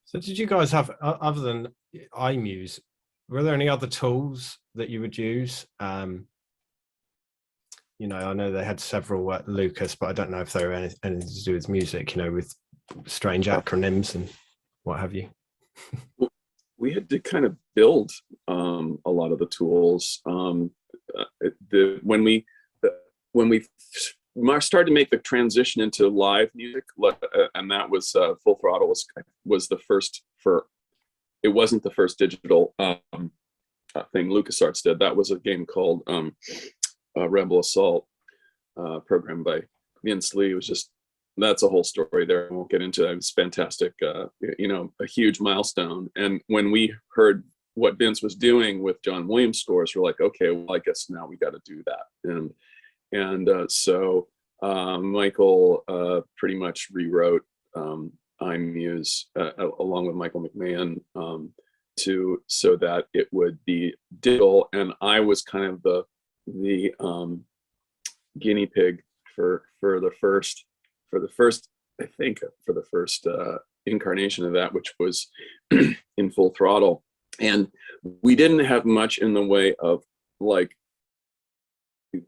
So did you guys have, other than iMuse, were there any other tools that you would use? I know they had several at Lucas, but I don't know if they were anything to do with music, with strange acronyms and what have you. We had to kind of build a lot of the tools. When we started to make the transition into live music, and that was Full Throttle was the first it wasn't the first digital thing LucasArts did. That was a game called Rebel Assault, programmed by Vince Lee. It was that's a whole story there. I won't get into that. It was fantastic, a huge milestone. And when we heard what Vince was doing with John Williams scores, we're like, okay, well, I guess now we got to do that. So Michael pretty much rewrote iMuse along with Michael McMahon so that it would be digital, and I was kind of the guinea pig for the first incarnation of that, which was in Full Throttle. And we didn't have much in the way of, like, it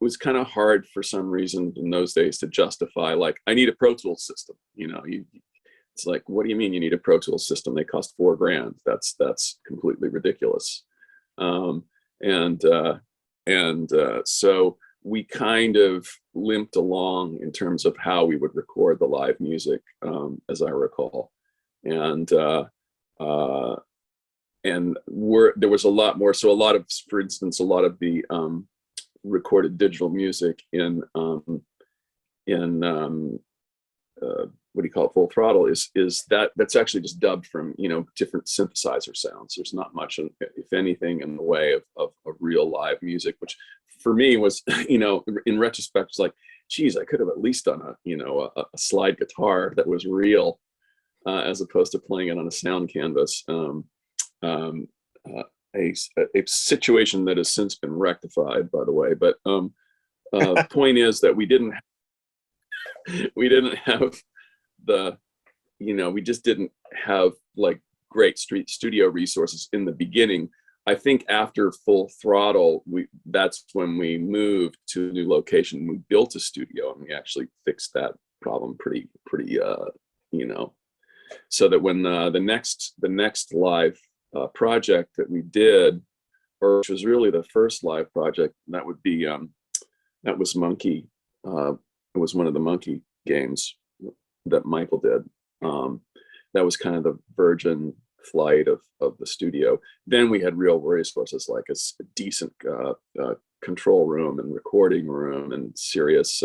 was kind of hard for some reason in those days to justify, like, I need a Pro Tools system. It's like, what do you mean you need a Pro Tools system? They cost $4,000. That's completely ridiculous. So we kind of limped along in terms of how we would record the live music, as I recall. And there was a lot more. So for instance, a lot of the recorded digital music in what do you call it, Full Throttle that's actually just dubbed from different synthesizer sounds. There's not much, if anything, in the way of real live music, which for me was, in retrospect, it's like, geez, I could have at least done a slide guitar that was real, as opposed to playing it on a sound canvas. A situation that has since been rectified, by the way. But point is that we didn't have the, we just didn't have like great studio resources in the beginning. I think after Full Throttle, that's when we moved to a new location. We built a studio, and we actually fixed that problem pretty so that when the next live project that we did, or which was really the first live project, that would be that was Monkey. It was one of the Monkey games that Michael did. That was kind of the virgin flight of the studio. Then we had real resources like a decent control room and recording room and serious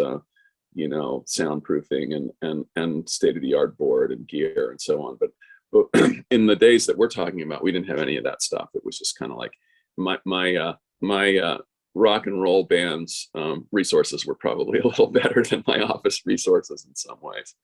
soundproofing and state-of-the-art board and gear and so on. But in the days that we're talking about, we didn't have any of that stuff. It was just kind of like my rock and roll band's resources were probably a little better than my office resources in some ways.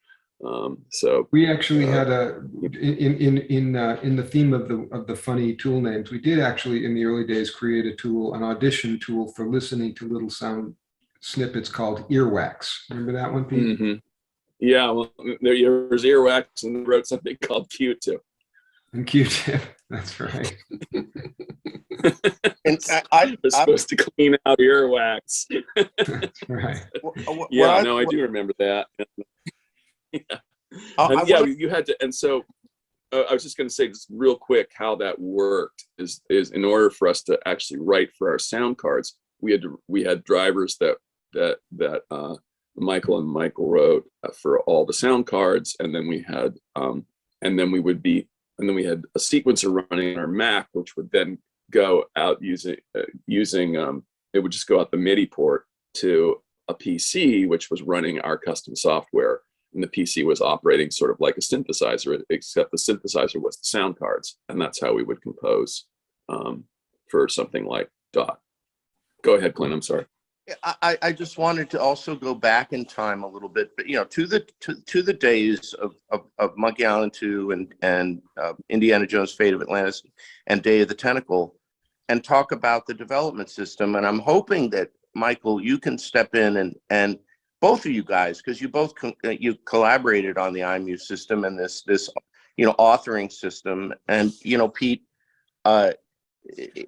So we actually had in the theme of the funny tool names, we did actually in the early days create a tool, an audition tool for listening to little sound snippets called earwax. Remember that one, Pete? Mm-hmm. Yeah, well, there's earwax, and wrote something called Q-tip. And Q-tip, that's right. And I'm supposed to clean out earwax. That's right. I do remember that. You had to, and so I was just going to say just real quick how that worked is in order for us to actually write for our sound cards, we had drivers that Michael wrote for all the sound cards, and then we had we had a sequencer running on our Mac, which would then go out using it would just go out the MIDI port to a PC, which was running our custom software. And the PC was operating sort of like a synthesizer, except the synthesizer was the sound cards. And that's how we would compose for something like Dot. Go ahead, Clint, I'm sorry. I just wanted to also go back in time a little bit, but to the days of Monkey Island 2 and Indiana Jones: Fate of Atlantis and Day of the Tentacle, and talk about the development system. And I'm hoping that, Michael, you can step in and both of you guys, because you both you collaborated on the IMU system and this authoring system. And Pete,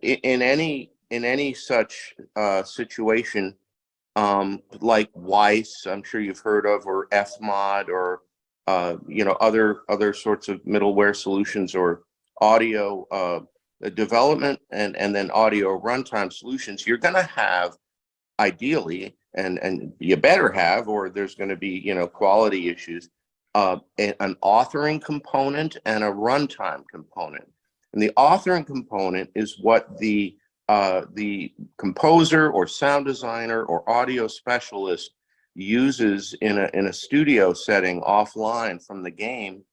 in any such situation, like Weiss, I'm sure you've heard of, or Fmod, or other sorts of middleware solutions, or audio development and then audio runtime solutions, you're going to have, ideally, and you better have, or there's going to be quality issues, an authoring component and a runtime component. And the authoring component is what the composer or sound designer or audio specialist uses in a studio setting offline from the game.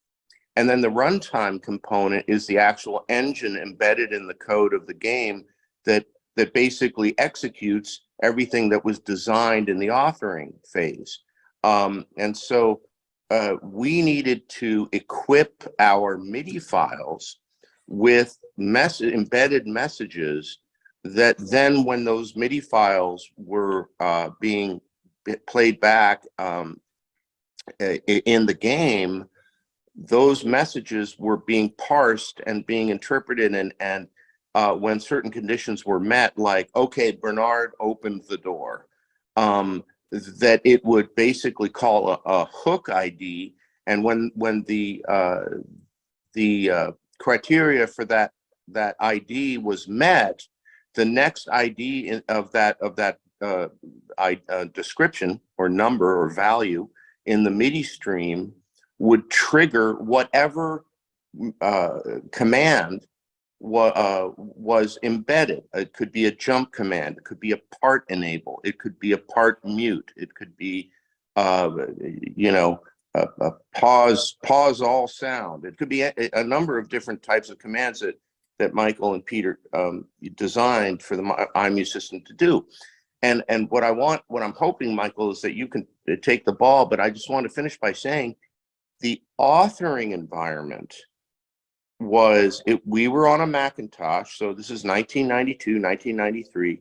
And then the runtime component is the actual engine embedded in the code of the game that basically executes everything that was designed in the authoring phase. And so we needed to equip our MIDI files with embedded messages that then, when those MIDI files were being played back in the game, those messages were being parsed and being interpreted, and when certain conditions were met, like, okay, Bernard opened the door, that it would basically call a hook ID, and when the criteria for that ID was met, the next ID of that description or number or value in the MIDI stream would trigger whatever command was embedded. It could be a jump command, it could be a part enable, it could be a part mute, it could be a pause all sound. It could be a number of different types of commands that Michael and Peter designed for the IMU system to do. And what I'm hoping, Michael, is that you can take the ball, but I just want to finish by saying the authoring environment we were on a Macintosh. So this is 1992, 1993.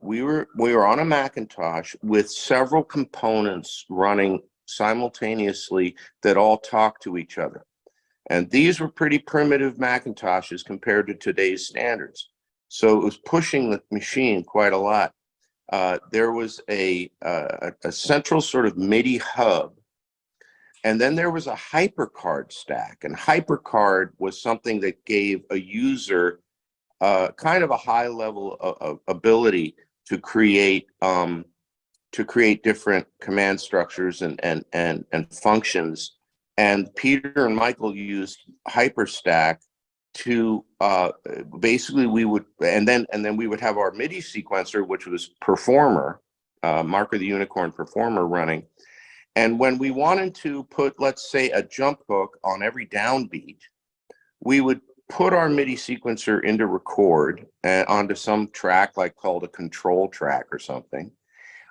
We were on a Macintosh with several components running simultaneously that all talk to each other. And these were pretty primitive Macintoshes compared to today's standards. So it was pushing the machine quite a lot. There was a central sort of MIDI hub. And then there was a HyperCard stack. And HyperCard was something that gave a user kind of a high level of ability to create different command structures and functions. And Peter and Michael used HyperStack to basically we would have our MIDI sequencer, which was Performer, Mark of the Unicorn Performer running. And when we wanted to put, let's say, a jump hook on every downbeat, we would put our MIDI sequencer into record onto some track like called a control track or something.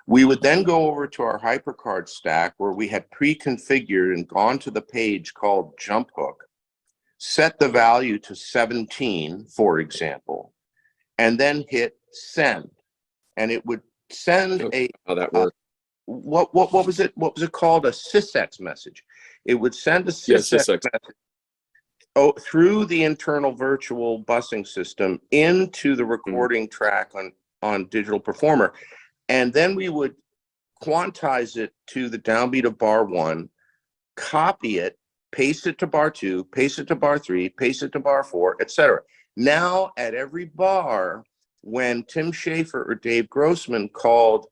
We would then go over to our HyperCard stack where we had pre-configured and gone to the page called jump hook, set the value to 17, for example, and then hit send. And it would send how that works. What was it? What was it called? A sysx message. It would send a sysx message through the internal virtual busing system into the recording track on Digital Performer. And then we would quantize it to the downbeat of bar 1, copy it, paste it to bar 2, paste it to bar 3, paste it to bar 4, etc. Now at every bar, when Tim Schafer or Dave Grossman called,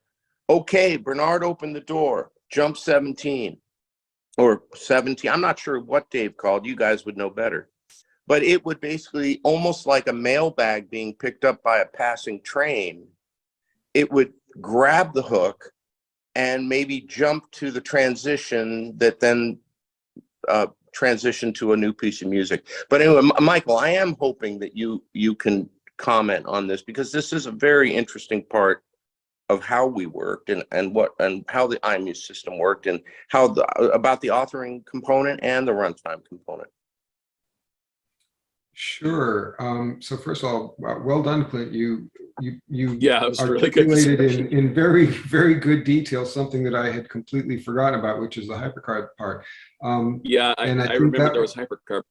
okay, Bernard opened the door, jump 17 or 17. I'm not sure what Dave called. You guys would know better. But it would basically, almost like a mailbag being picked up by a passing train, it would grab the hook and maybe jump to the transition that then transition to a new piece of music. But anyway, Michael, I am hoping that you can comment on this, because this is a very interesting part of how we worked and how the iMuse system worked, and how about the authoring component and the runtime component. Sure. So first of all, well done, Clint. You Yeah, it was really good articulated in very, very good detail something that I had completely forgotten about, which is the HyperCard part. Yeah, I remember there was HyperCard.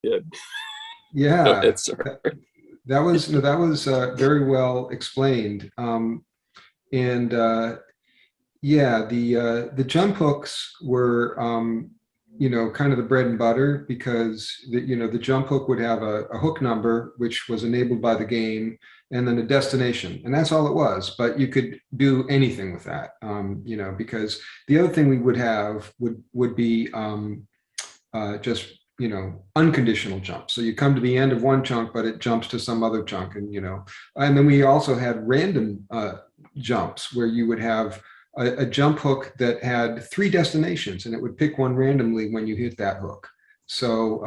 Yeah. Yeah. That was very well explained. Yeah, the jump hooks were kind of the bread and butter, because the jump hook would have a hook number which was enabled by the game, and then a destination, and that's all it was. But you could do anything with that, because the other thing we would have would be just unconditional jump. So you come to the end of one chunk, but it jumps to some other chunk, and then we also had random jumps where you would have a jump hook that had 3 destinations, and it would pick one randomly when you hit that hook. So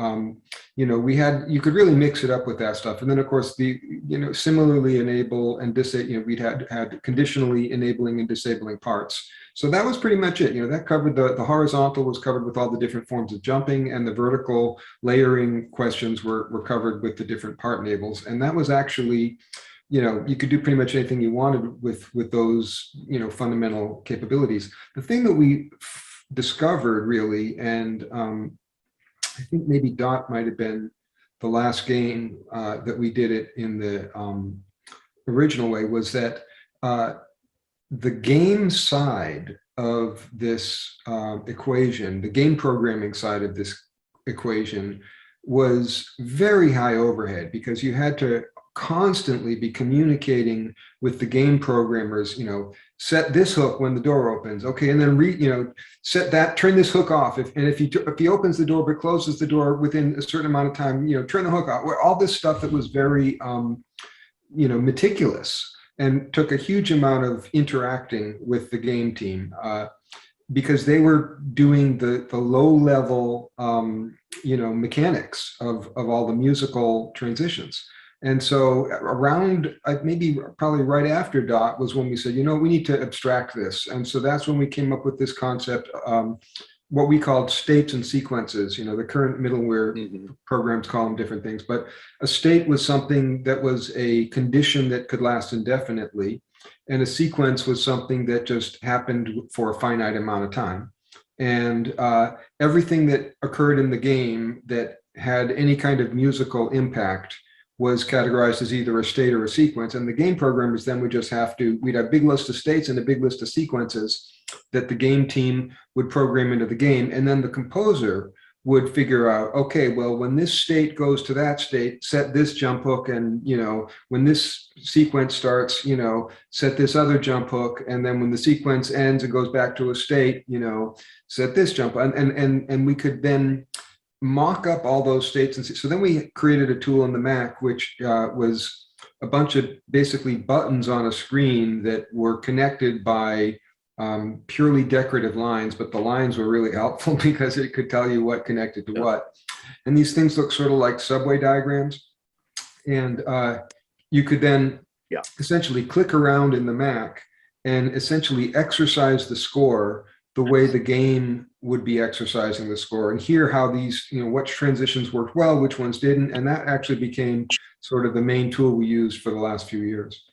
you could really mix it up with that stuff. And then of course similarly enable and disable, we'd had conditionally enabling and disabling parts. So that was pretty much it. That covered the horizontal was covered with all the different forms of jumping, and the vertical layering questions were covered with the different part enables. And that was actually, you could do pretty much anything you wanted with those, fundamental capabilities. The thing that we discovered really, and I think maybe Dot might have been the last game that we did it in the original way, was that the game side of this equation, the game programming side of this equation, was very high overhead, because you had to constantly be communicating with the game programmers, set this hook when the door opens, okay, and then set that, turn this hook off, if he opens the door but closes the door within a certain amount of time, turn the hook off. All this stuff that was very meticulous, and took a huge amount of interacting with the game team, because they were doing the low level mechanics of all the musical transitions. And so around maybe probably right after DOT was when we said, you know, we need to abstract this. And so that's when we came up with this concept, what we called states and sequences. You know, the current middleware programs call them different things, but a state was something that was a condition that could last indefinitely. And a sequence was something that just happened for a finite amount of time. And everything that occurred in the game that had any kind of musical impact was categorized as either a state or a sequence. And the game programmers then would just have to, we'd have a big list of states and a big list of sequences that the game team would program into the game. And then the composer would figure out, okay, well, when this state goes to that state, set this jump hook. And, you know, when this sequence starts, you know, set this other jump hook. And then when the sequence ends and goes back to a state, you know, set this jump. And we could then mock up all those states. And so then we created a tool in the Mac, which was a bunch of basically buttons on a screen that were connected by purely decorative lines, but the lines were really helpful because it could tell you what connected to what. And these things look sort of like subway diagrams. And you could then essentially click around in the Mac and essentially exercise the score the way the game would be exercising the score, and hear how these, you know, which transitions worked well, which ones didn't. And that actually became sort of the main tool we used for the last few years.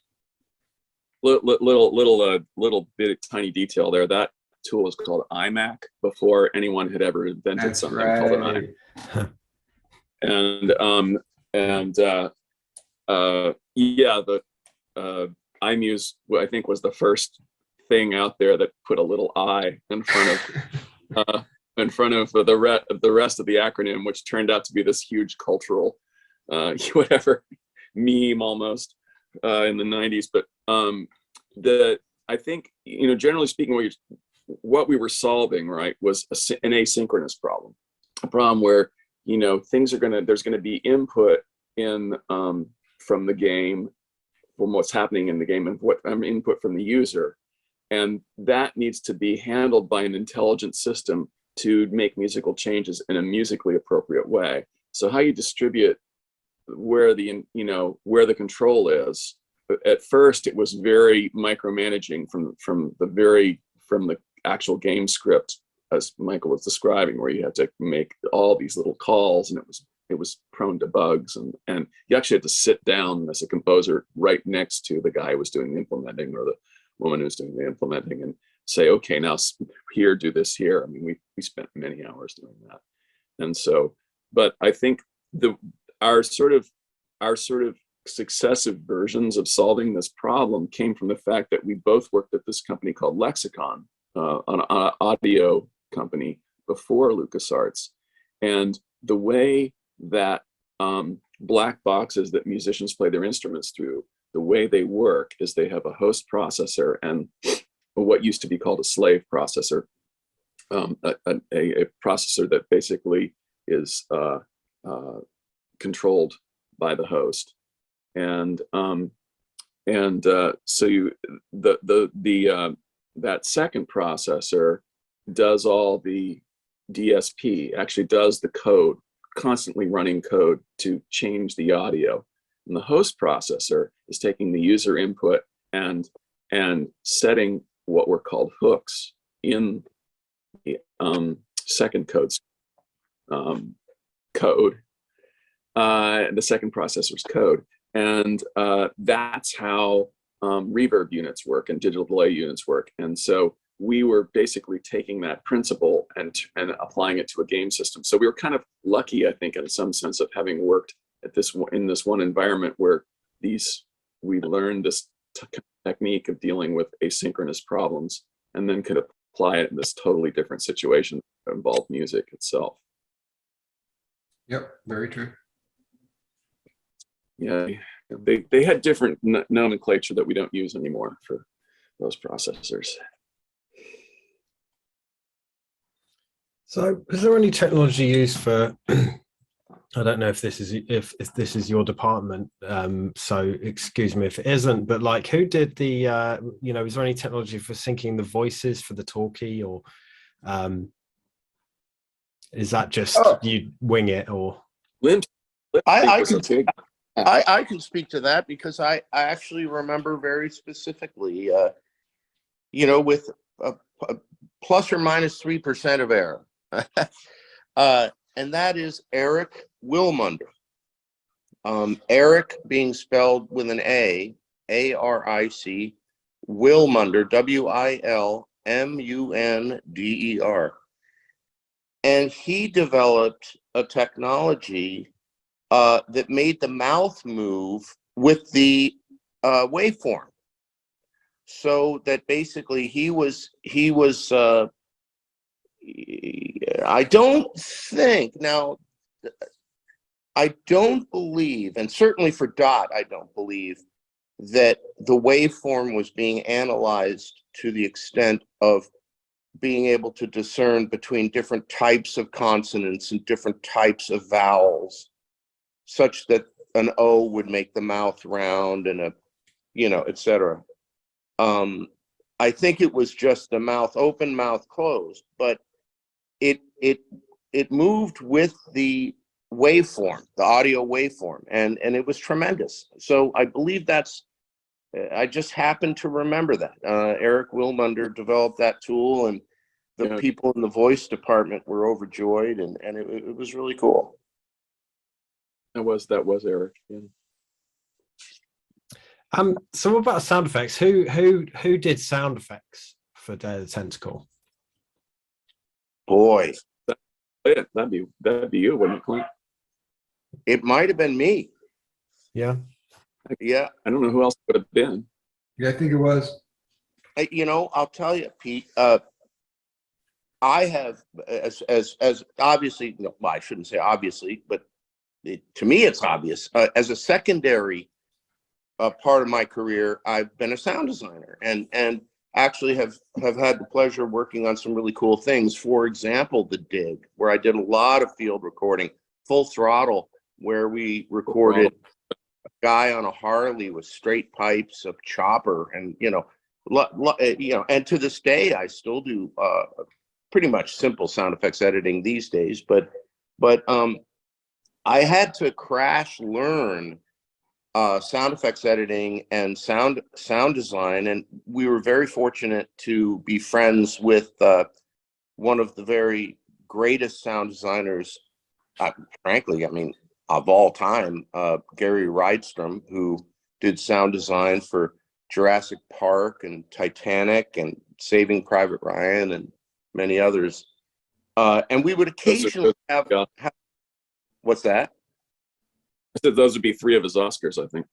Little bit tiny detail there. That tool was called iMac before anyone had ever invented something called an iMac. The iMuse, I think, was the first thing out there that put a little I in front of the rest of the acronym, which turned out to be this huge cultural meme almost in the 90s. But I think, you know, generally speaking, what we were solving, right, was an asynchronous problem, a problem where, you know, there's gonna be input in from the game, from what's happening in the game, and what input from the user. And that needs to be handled by an intelligent system to make musical changes in a musically appropriate way. So how you distribute where the control is. At first, it was very micromanaging from the actual game script, as Michael was describing, where you had to make all these little calls, and it was prone to bugs, and you actually had to sit down as a composer right next to the guy who was doing the implementing, or the woman who's doing the implementing, and say, okay, now here, do this here. I mean, we spent many hours doing that. And so, but I think our sort of successive versions of solving this problem came from the fact that we both worked at this company called Lexicon, an audio company before LucasArts. And the way that black boxes that musicians play their instruments through, the way they work is they have a host processor and what used to be called a slave processor, a processor that basically is controlled by the host. And so that second processor does all the DSP, actually does the code, constantly running code to change the audio. And the host processor is taking the user input and setting what were called hooks in the second code's code, the second processor's code. And that's how reverb units work and digital delay units work. And so we were basically taking that principle and applying it to a game system. So we were kind of lucky, I think, in some sense, of having worked at in this one environment where we learned this technique of dealing with asynchronous problems, and then could apply it in this totally different situation that involved music itself. Yep, very true. Yeah, they had different nomenclature that we don't use anymore for those processors. So is there any technology used for, I don't know if this is your department, so excuse me if it isn't, but like, who did the, is there any technology for syncing the voices for the talkie, or is that just you wing it, or? Lynn, I was can okay. I can speak to that because I actually remember very specifically, with a plus or minus 3% of error. And that is Eric Wilmunder. Eric being spelled with an A, A-R-I-C, Wilmunder, W-I-L-M-U-N-D-E-R. And he developed a technology that made the mouth move with the waveform. So that basically he was I don't believe, and certainly for Dot, I don't believe that the waveform was being analyzed to the extent of being able to discern between different types of consonants and different types of vowels, such that an O would make the mouth round and etc. I think it was just the mouth open, mouth closed, but it moved with the waveform, the audio waveform, and it was tremendous. So I believe I just happened to remember that. Eric Wilmunder developed that tool, and the people in the voice department were overjoyed, and it was really cool. That was Eric. Yeah. So what about sound effects? Who did sound effects for Day of the Tentacle? Boy, that'd be you, wouldn't it, Clint? It might have been me. Yeah. Yeah. I don't know who else it would have been. Yeah, I think it was. I'll tell you, Pete. I have, as obviously, well, I shouldn't say obviously, but to me it's obvious. As a secondary part of my career, I've been a sound designer, and actually have had the pleasure of working on some really cool things. For example, the Dig, where I did a lot of field recording, Full Throttle, where we recorded a guy on a Harley with straight pipes, a chopper, and and to this day I still do pretty much simple sound effects editing these days. But I had to crash learn sound effects editing and sound design, and we were very fortunate to be friends with one of the very greatest sound designers, frankly, I mean, of all time, Gary Rydstrom, who did sound design for Jurassic Park and Titanic and Saving Private Ryan and many others. And we would occasionally have what's that? I said those would be 3 of his Oscars, I think.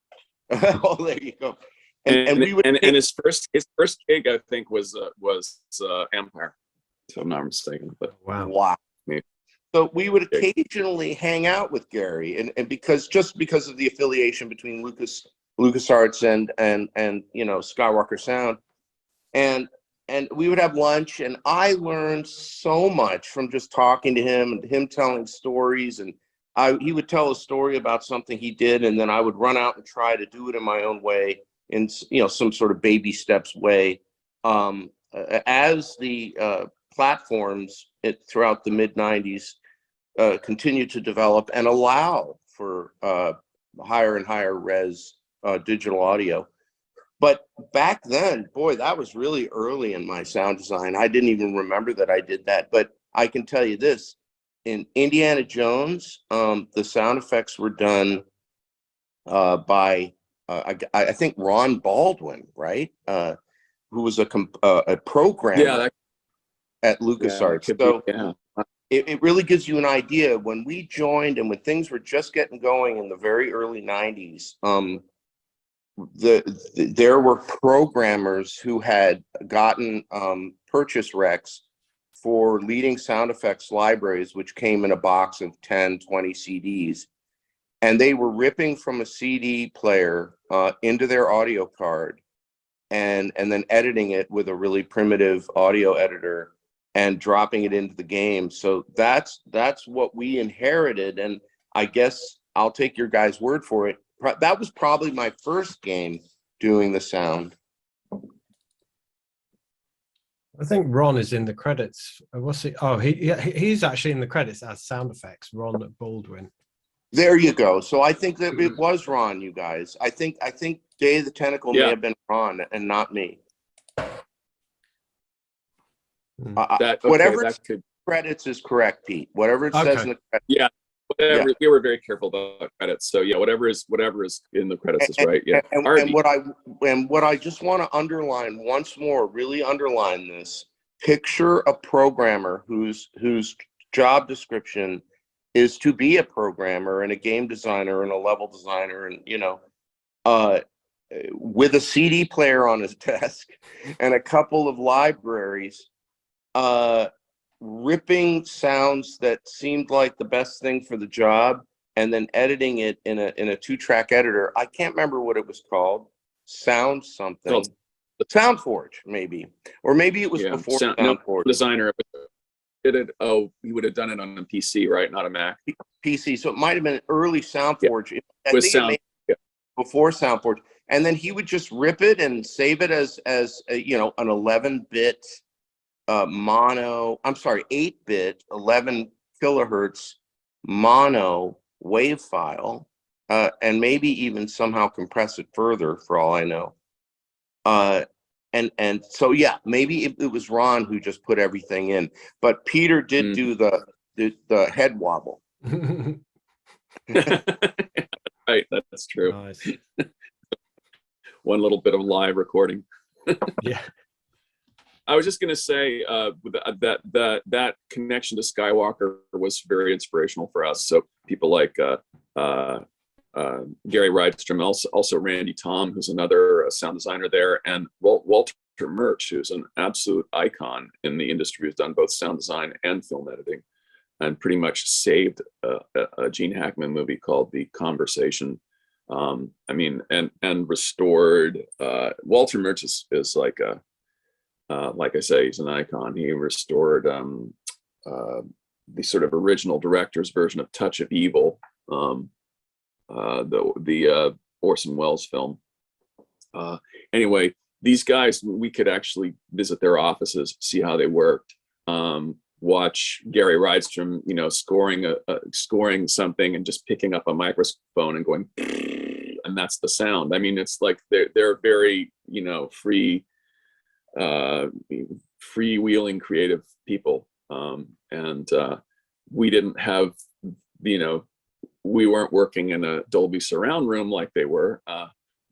Oh, there you go. And his first gig, I think, was Empire, if I'm not mistaken. But wow. So we would occasionally hang out with Gary, and because of the affiliation between LucasArts and Skywalker Sound, and we would have lunch, and I learned so much from just talking to him and him telling stories, and he would tell a story about something he did, and then I would run out and try to do it in my own way, in some sort of baby steps way. As the platforms throughout the mid 90s continue to develop and allow for higher and higher res digital audio. But back then, boy, that was really early in my sound design. I didn't even remember that I did that. But I can tell you this, in Indiana Jones, the sound effects were done by, I think, Ron Baldwin, right? Who was a programmer at LucasArts. It really gives you an idea. When we joined and when things were just getting going in the very early 90s, there were programmers who had gotten purchase recs for leading sound effects libraries, which came in a box of 10, 20 CDs. And they were ripping from a CD player into their audio card and then editing it with a really primitive audio editor and dropping it into the game. So that's what we inherited. And I guess I'll take your guys' word for it. That was probably my first game doing the sound. I think Ron is in the credits. What's he? Oh, he's actually in the credits as sound effects. Ron Baldwin. There you go. So I think that it was Ron, you guys. I think Day of the Tentacle may have been Ron and not me. Whatever that could credits is correct, Pete. Whatever it says in the credits. Yeah. Whatever, we were very careful about credits. So yeah, whatever is in the credits is right. Yeah. And what I just want to underline once more, really underline this. Picture a programmer whose job description is to be a programmer and a game designer and a level designer, and with a CD player on his desk and a couple of libraries, ripping sounds that seemed like the best thing for the job and then editing it in a 2-track editor. I can't remember what it was called. SoundForge, maybe. Or maybe it was before SoundForge. No, designer did it. Oh, he would have done it on a PC, right? Not a Mac. PC. So it might have been early SoundForge. Yeah. I think it may have before SoundForge. And then he would just rip it and save it as an 11-bit 8-bit 11 kilohertz mono wave file, and maybe even somehow compress it further, for all I know. And so yeah, maybe it was Ron who just put everything in, but Peter did do the head wobble. Right, that's true. Nice. One little bit of live recording. Yeah. I was just going to say that connection to Skywalker was very inspirational for us. So people like Gary Rydstrom, also Randy Tom, who's another sound designer there, and Walter Murch, who's an absolute icon in the industry, who's done both sound design and film editing, and pretty much saved a Gene Hackman movie called The Conversation. And restored. Walter Murch is like I say, he's an icon. He restored the sort of original director's version of Touch of Evil, the Orson Welles film. Anyway, these guys, we could actually visit their offices, see how they worked, watch Gary Rydstrom, scoring something and just picking up a microphone and going, and that's the sound. I mean, it's like they're very, freewheeling creative people, and we didn't have, we weren't working in a Dolby surround room like they were,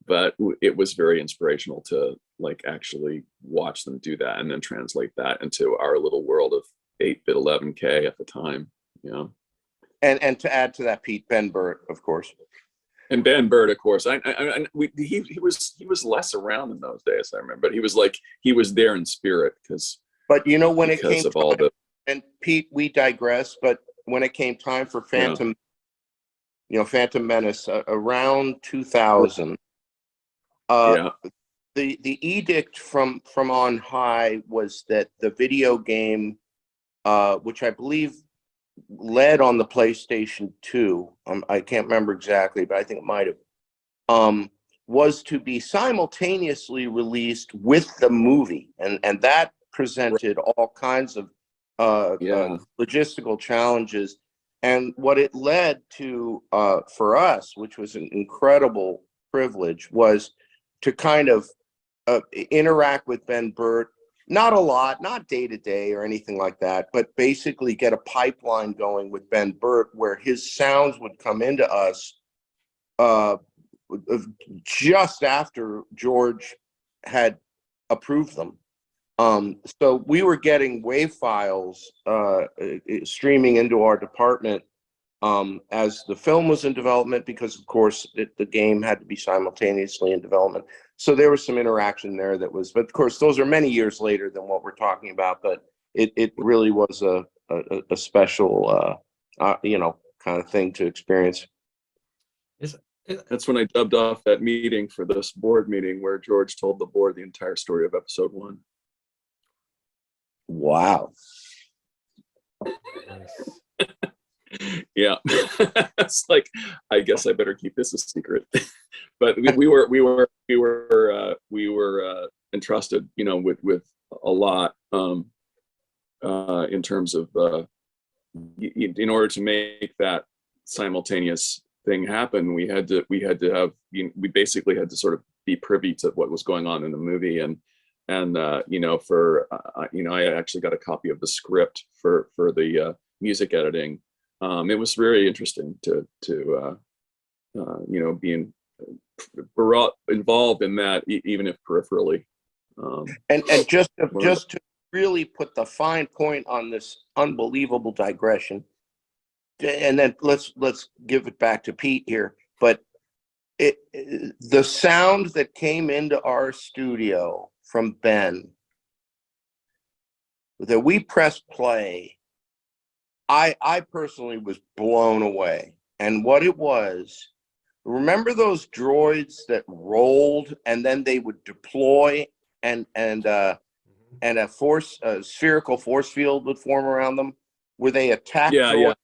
but it was very inspirational to actually watch them do that and then translate that into our little world of 8-bit 11K at the time. And to add to that, Pete, Ben Burt, of course. And Ben Burt, of course. He was less around in those days, I remember, but he was there in spirit But when it came of all the. And Pete, we digress, but when it came time for Phantom Menace, around 2000, the edict from on high was that the video game, which I believe led on the PlayStation 2, I can't remember exactly, but I think it might have, was to be simultaneously released with the movie, and that presented all kinds of logistical challenges. And what it led to for us, which was an incredible privilege, was to kind of interact with Ben Burt. Not a lot, not day to day or anything like that, but basically get a pipeline going with Ben Burt where his sounds would come into us just after George had approved them. So we were getting WAV files streaming into our department as the film was in development, because of course the game had to be simultaneously in development. So there was some interaction there but of course those are many years later than what we're talking about, but it really was a special, kind of thing to experience. That's when I dubbed off that meeting for this board meeting where George told the board the entire story of episode 1. Wow. Yeah. It's like, I guess I better keep this a secret. But we were entrusted, with a lot, in terms of in order to make that simultaneous thing happen, we had to have, we basically had to sort of be privy to what was going on in the movie. And I actually got a copy of the script for the music editing. It was very interesting to being involved in that, even if peripherally. And just to really put the fine point on this unbelievable digression, and then let's give it back to Pete here. But the sound that came into our studio from Ben, that we pressed play, I personally was blown away. And what it was, remember those droids that rolled and then they would deploy and a spherical force field would form around them, where they attack droids? Yeah.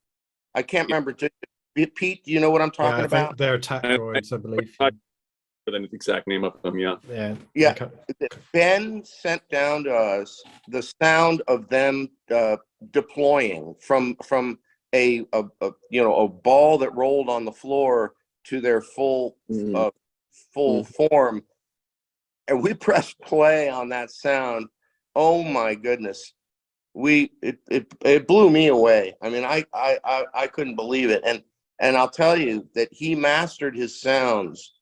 I can't remember. Pete, do you know what I'm talking about? They're attack droids, I believe. For the exact name of them, yeah. Okay. Ben sent down to us the sound of them deploying from a ball that rolled on the floor to their full form, and we pressed play on that sound. Oh my goodness, it blew me away. I mean, I couldn't believe it, and I'll tell you that he mastered his sounds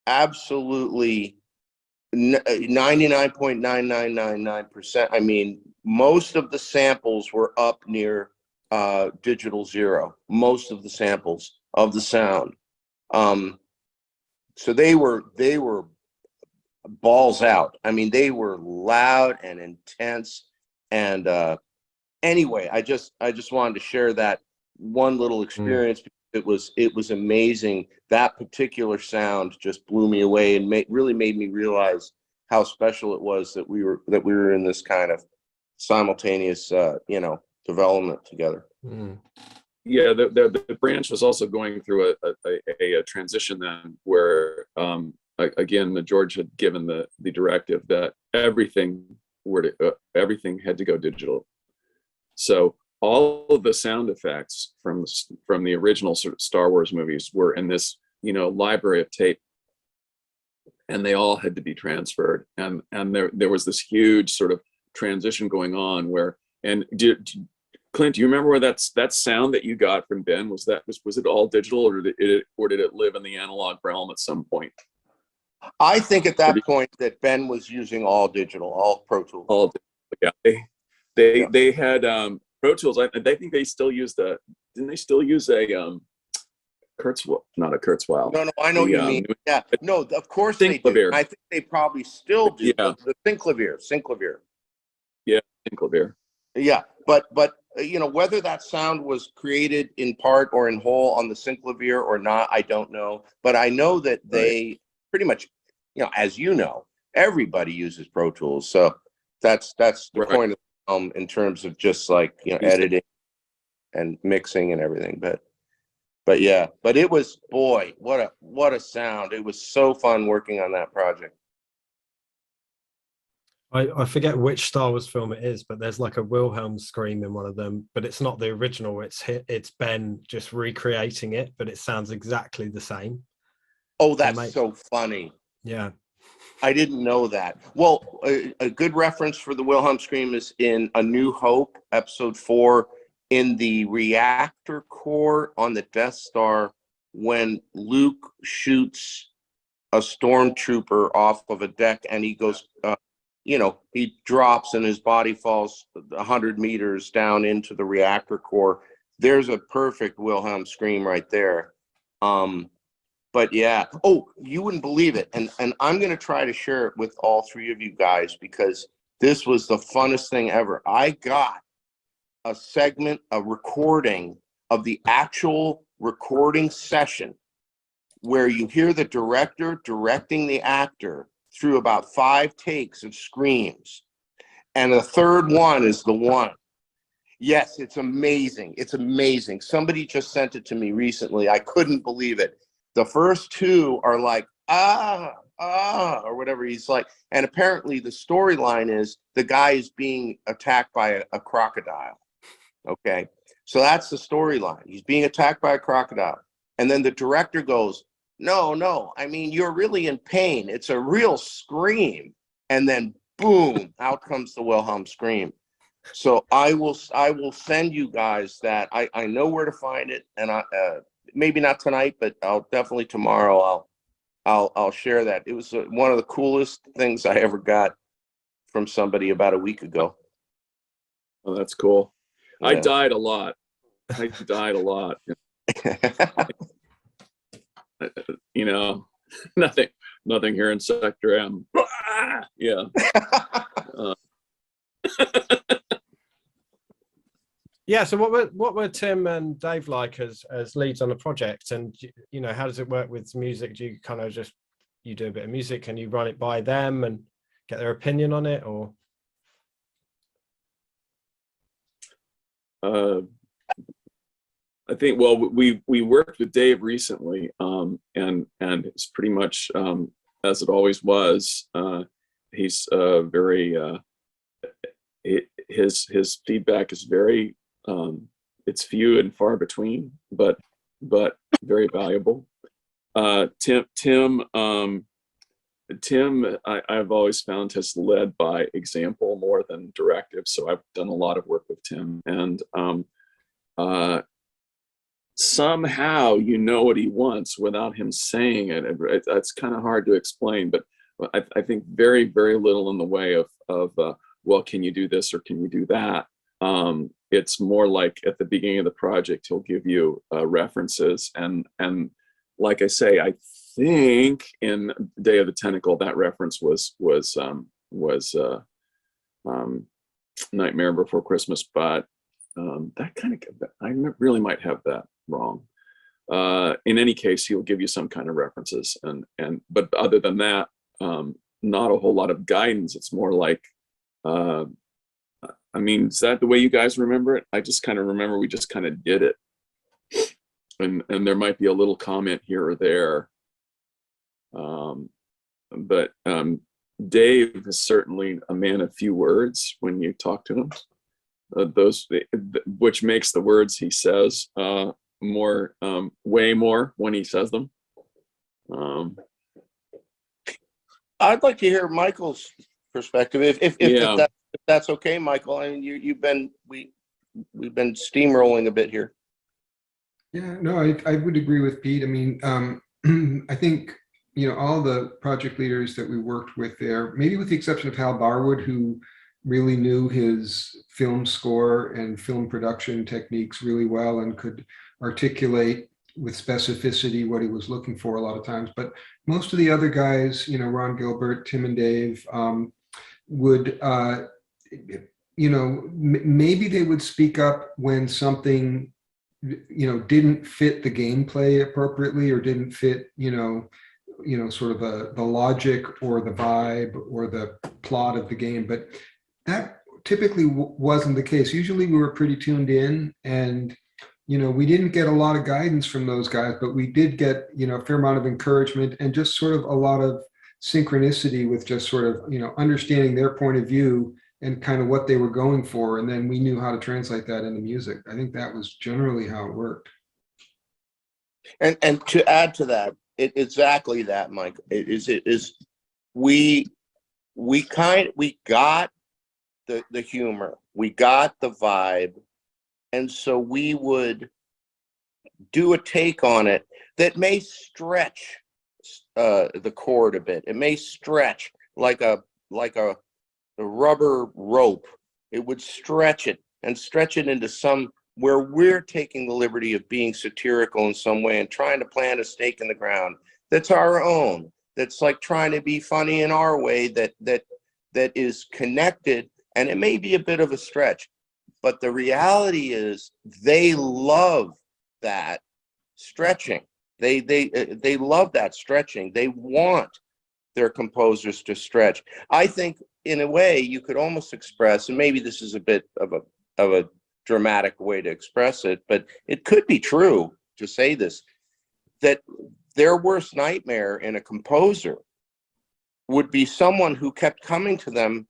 absolutely 99.9999%. I mean, most of the samples were up near digital zero, most of the samples of the sound. So they were balls out. I mean, they were loud and intense. And anyway, I just wanted to share that one little experience. It was amazing. That particular sound just blew me away and really made me realize how special it was that we were in this kind of simultaneous development together. Yeah, the branch was also going through a transition then, where again, George had given the directive that everything had to go digital. So all of the sound effects from the original sort of Star Wars movies were in this, library of tape, and they all had to be transferred. And there was this huge sort of transition going on where, and Clint, do you remember where that sound that you got from Ben, was it all digital, or did it live in the analog realm at some point? I think at that point that Ben was using all digital, all Pro Tools. All digital, yeah. They had Pro Tools. I think they still use didn't they still use a Kurzweil? Not a Kurzweil. No, I know what you mean. Yeah, no, of course they do. I think they probably still do. Yeah. The Synclavier. Yeah, Synclavier. Yeah, but whether that sound was created in part or in whole on the Synclavier or not, I don't know. But I know that they pretty much, as you know, everybody uses Pro Tools. So that's the point of the film in terms of just like editing and mixing and everything. But yeah, but it was, boy, what a sound. It was so fun working on that project. I forget which Star Wars film it is, but there's like a Wilhelm scream in one of them, but it's not the original. It's Ben just recreating it, but it sounds exactly the same. Oh, that's so funny. Yeah. I didn't know that. Well, a good reference for the Wilhelm scream is in A New Hope, episode 4, in the reactor core on the Death Star, when Luke shoots a stormtrooper off of a deck and he goes, he drops and his body falls 100 meters down into the reactor core. There's a perfect Wilhelm scream right there. But yeah, you wouldn't believe it. And I'm going to try to share it with all three of you guys, because this was the funnest thing ever. I got a recording of the actual recording session where you hear the director directing the actor through about 5 takes of screams. And the third one is the one. Yes, it's amazing. It's amazing. Somebody just sent it to me recently. I couldn't believe it. The first 2 are like, or whatever he's like. And apparently the storyline is the guy is being attacked by a crocodile. Okay. So that's the storyline. He's being attacked by a crocodile. And then the director goes, no, I mean, you're really in pain. It's a real scream. And then boom, out comes the Wilhelm scream. So I will send you guys that. I know where to find it, and maybe not tonight, but I'll definitely tomorrow. I'll share that. It was one of the coolest things I ever got from somebody about a week ago. Oh, that's cool. Yeah. I died a lot. You know, nothing here in Sector M. Yeah. Yeah. So what were Tim and Dave like as leads on the project? And you know, how does it work with music? Do you kind of just you do a bit of music and you run it by them and get their opinion on it, or? I think, well, we worked with Dave recently, and it's pretty much as it always was. He's very his feedback is very it's few and far between, but very valuable. Tim, I've always found has led by example more than directive. So I've done a lot of work with Tim, and somehow you know what he wants without him saying it. That's kind of hard to explain, but I think very, very little in the way of well, can you do this or can you do that? It's more like at the beginning of the project, he'll give you references, and like I say, I think in Day of the Tentacle that reference was Nightmare Before Christmas, but that kind of, I really might have that wrong. In any case, he'll give you some kind of references, but other than that, not a whole lot of guidance. It's more like, I mean, is that the way you guys remember it? I just kind of remember we just kind of did it, and there might be a little comment here or there, but Dave is certainly a man of few words when you talk to him. Which makes the words he says more, way more when he says them. I'd like to hear Michael's perspective, if that's okay, Michael. I mean, we've been steamrolling a bit here. Yeah, no, I would agree with Pete. I mean, I think, you know, all the project leaders that we worked with there, maybe with the exception of Hal Barwood, who really knew his film score and film production techniques really well and could articulate with specificity what he was looking for a lot of times. But most of the other guys, you know, Ron Gilbert, Tim and Dave, would, you know, maybe they would speak up when something, you know, didn't fit the gameplay appropriately or didn't fit, you know, sort of the logic or the vibe or the plot of the game. But that typically wasn't the case. Usually we were pretty tuned in, and, you know, we didn't get a lot of guidance from those guys, but we did get, you know, a fair amount of encouragement and just sort of a lot of synchronicity with just sort of, you know, understanding their point of view and kind of what they were going for. And then we knew how to translate that into music. I think that was generally how it worked. And to add to that, exactly that, Mike, we got the humor, we got the vibe, and so we would do a take on it that may stretch the chord a bit. It may stretch like a rubber rope. It would stretch it into some where we're taking the liberty of being satirical in some way and trying to plant a stake in the ground that's our own, that's like trying to be funny in our way, that is connected. And it may be a bit of a stretch, but the reality is they love that stretching. They love that stretching. They want their composers to stretch. I think in a way you could almost express, and maybe this is a bit of a dramatic way to express it, but it could be true to say this, that their worst nightmare in a composer would be someone who kept coming to them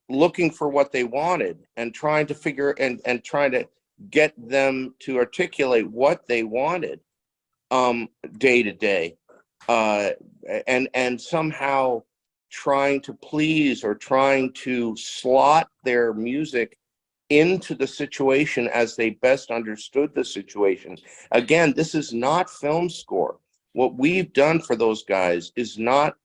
looking for what they wanted and trying to figure and trying to get them to articulate what they wanted day to day, and somehow trying to please or trying to slot their music into the situation as they best understood the situation. Again, this is not film score. What we've done for those guys is not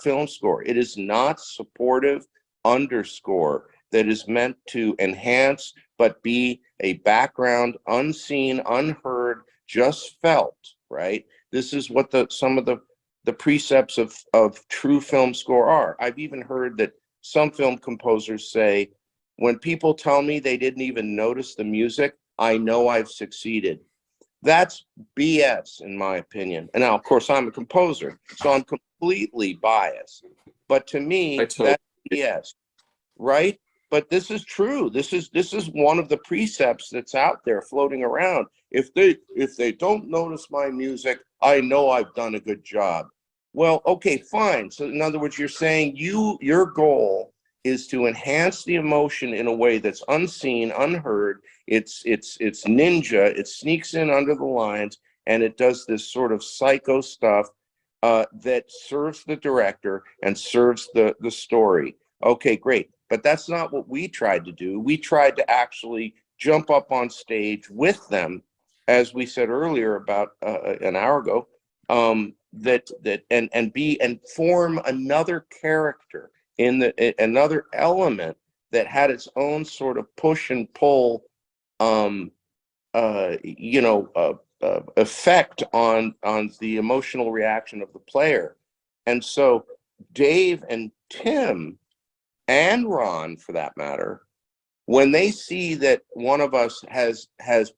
film score. It is not supportive underscore that is meant to enhance but be a background, unseen, unheard, just felt, right? This is what some of the precepts of true film score are. I've even heard that some film composers say, when people tell me they didn't even notice the music, I know I've succeeded. That's BS, in my opinion. And now, of course, I'm a composer, so I'm completely biased. But to me, that's BS, right? But this is true. This is one of the precepts that's out there floating around. If they don't notice my music, I know I've done a good job. Well, okay, fine. So in other words, you're saying your goal is to enhance the emotion in a way that's unseen, unheard. It's ninja. It sneaks in under the lines, and it does this sort of psycho stuff that serves the director and serves the story. Okay, great. But that's not what we tried to do. We tried to actually jump up on stage with them, as we said earlier about an hour ago, and form another character in another element that had its own sort of push and pull, effect on the emotional reaction of the player. And so Dave and Tim and Ron, for that matter, when they see that one of us has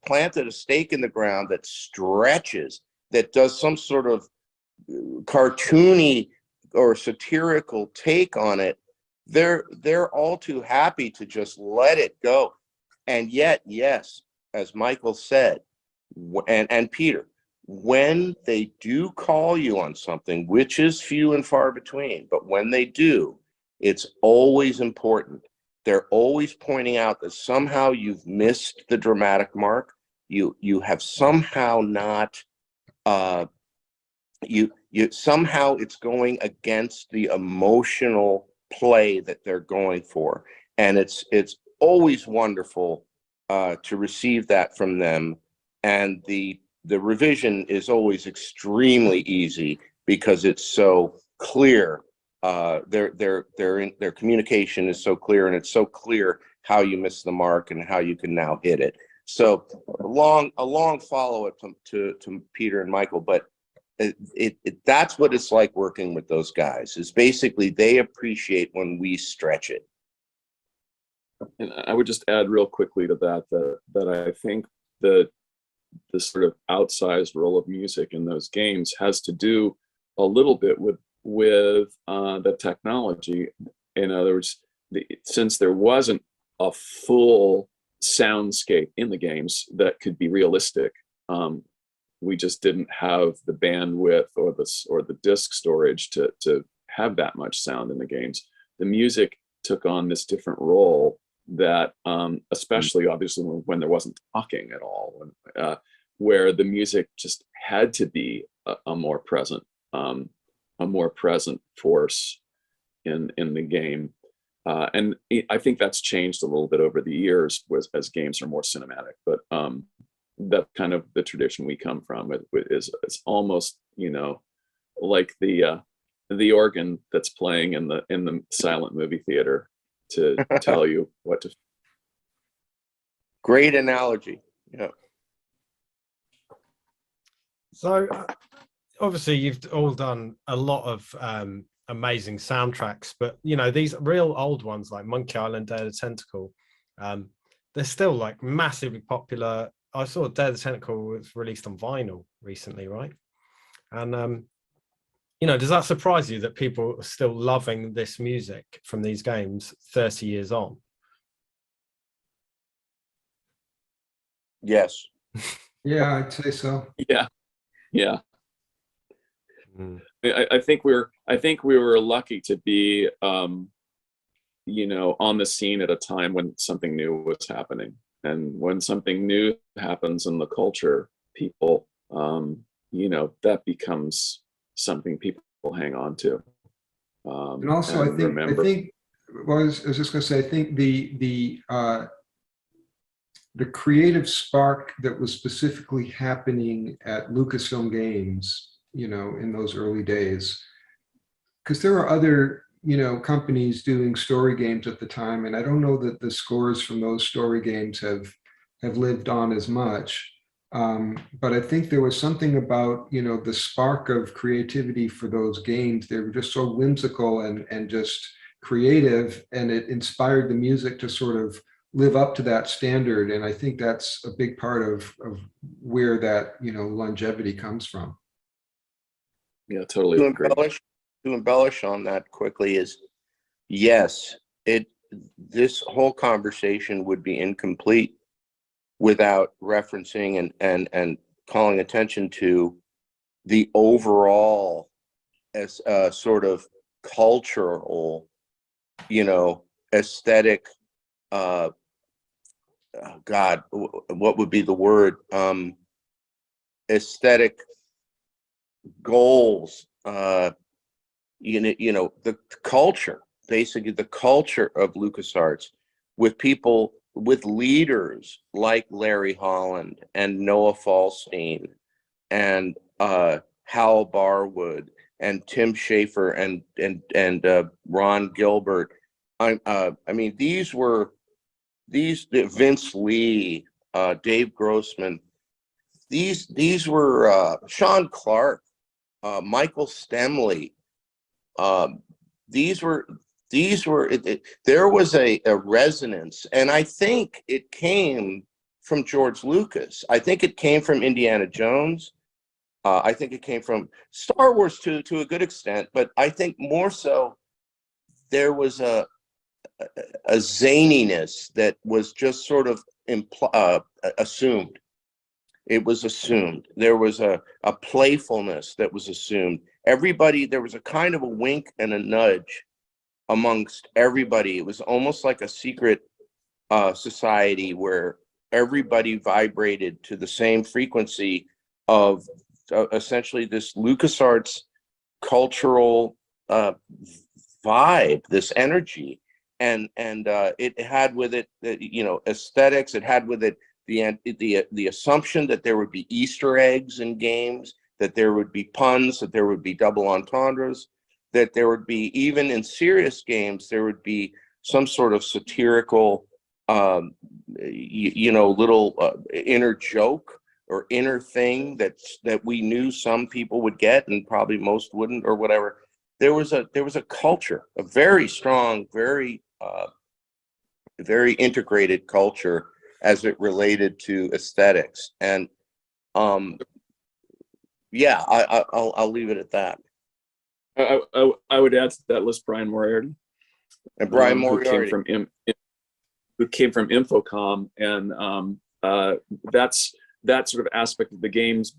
planted a stake in the ground that stretches, that does some sort of cartoony or satirical take on it, they're all too happy to just let it go. And yet, yes, as Michael said, and Peter, when they do call you on something, which is few and far between, but when they do, it's always important. They're always pointing out that somehow you've missed the dramatic mark. You have somehow not, somehow it's going against the emotional play that they're going for. And it's always wonderful to receive that from them. And the revision is always extremely easy because it's so clear. Their communication is so clear, and it's so clear how you miss the mark and how you can now hit it. So a long follow-up to Peter and Michael, but that's what it's like working with those guys, is basically they appreciate when we stretch it. And I would just add real quickly to that I think the sort of outsized role of music in those games has to do a little bit with the technology. In other words, since there wasn't a full soundscape in the games that could be realistic, we just didn't have the bandwidth or the disk storage to have that much sound in the games. The music took on this different role that, especially obviously when there wasn't talking at all, where the music just had to be a more present force in the game. And I think that's changed a little bit over the years as games are more cinematic, but that's kind of the tradition we come from. It's almost, like the organ that's playing in the silent movie theater to tell you what to. Great analogy. Yeah. So obviously you've all done a lot of amazing soundtracks, but these real old ones like Monkey Island, Day of the Tentacle, they're still like massively popular. I saw Day of the Tentacle was released on vinyl recently, right? And does that surprise you that people are still loving this music from these games 30 years on? Yes. Yeah, I'd say so. Yeah. I think we were lucky to be on the scene at a time when something new was happening. and when something new happens in the culture, people, that becomes something people hang on to. And also, and I think, well, I was just going to say, I think the creative spark that was specifically happening at Lucasfilm Games, in those early days, because there were other, companies doing story games at the time, and I don't know that the scores from those story games have lived on as much. But I think there was something about, the spark of creativity for those games. They were just so whimsical and just creative, and it inspired the music to sort of live up to that standard. And I think that's a big part of where that, longevity comes from. Yeah, totally To agree. embellish on that quickly is, yes, this whole conversation would be incomplete without referencing and calling attention to the overall as sort of cultural, aesthetic, God, what would be the word? Aesthetic goals, the culture, basically the culture of LucasArts, with people, with leaders like Larry Holland and Noah Falstein and Hal Barwood and Tim Schafer and Ron Gilbert. I mean, these Vince Lee, Dave Grossman. These were Sean Clark, Michael Stemley. There was a resonance, and I think it came from George Lucas. I think it came from Indiana Jones. I think it came from Star Wars to a good extent, but I think more so there was a zaniness that was just sort of assumed. It was assumed. There was a playfulness that was assumed. Everybody, there was a kind of a wink and a nudge amongst everybody. It was almost like a secret society where everybody vibrated to the same frequency of essentially this LucasArts cultural vibe, this energy. And it had with it, aesthetics. It had with it the assumption that there would be Easter eggs in games, that there would be puns, that there would be double entendres, that there would be, even in serious games, there would be some sort of satirical, little inner joke or inner thing that we knew some people would get and probably most wouldn't, or whatever. There was a culture, a very strong, very very integrated culture as it related to aesthetics. And I'll leave it at that. I would add to that list Brian Moriarty. And Brian Moriarty, who came from Infocom, and that's that sort of aspect of the games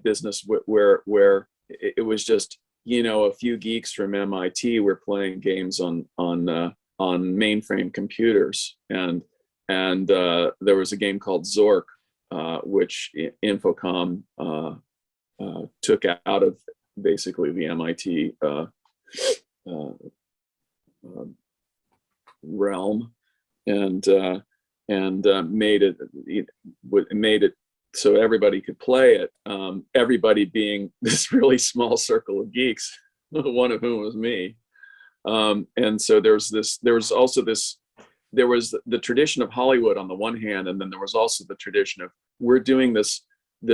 business where it was just, a few geeks from MIT were playing games on mainframe computers, and there was a game called Zork, which Infocom took out of basically the MIT realm, and made it so everybody could play it. Everybody being this really small circle of geeks, one of whom was me. And so there was the tradition of Hollywood on the one hand, and then there was also the tradition of, we're doing this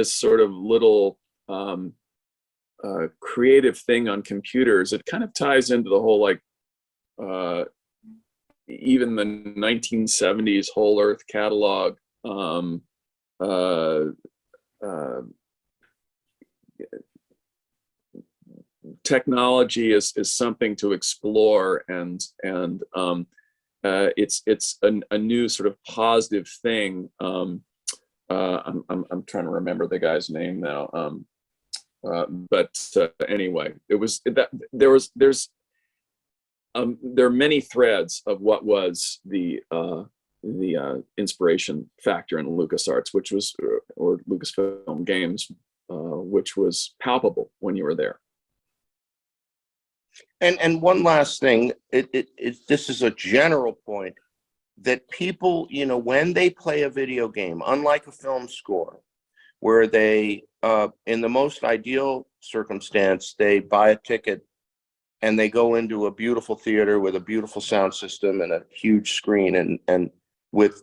sort of little creative thing on computers. It kind of ties into the whole, like, even the 1970s Whole Earth catalog, technology is something to explore, and it's a new sort of positive thing. I'm trying to remember the guy's name now, but anyway, it was that there are many threads of what was the inspiration factor in LucasArts, which was, or Lucasfilm Games, which was palpable when you were there. And one last thing, this is a general point, that people, when they play a video game, unlike a film score, where they, in the most ideal circumstance, they buy a ticket and they go into a beautiful theater with a beautiful sound system and a huge screen and with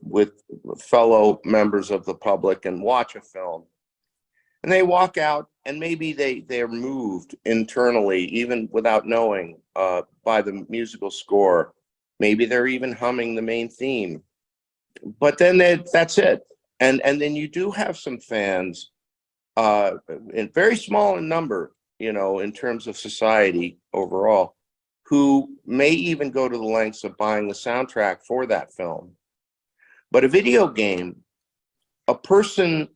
fellow members of the public and watch a film. And they walk out and maybe they're moved internally, even without knowing, by the musical score. Maybe they're even humming the main theme. But then that's it. And then you do have some fans, in very small in number, in terms of society overall, who may even go to the lengths of buying the soundtrack for that film. But a video game, a person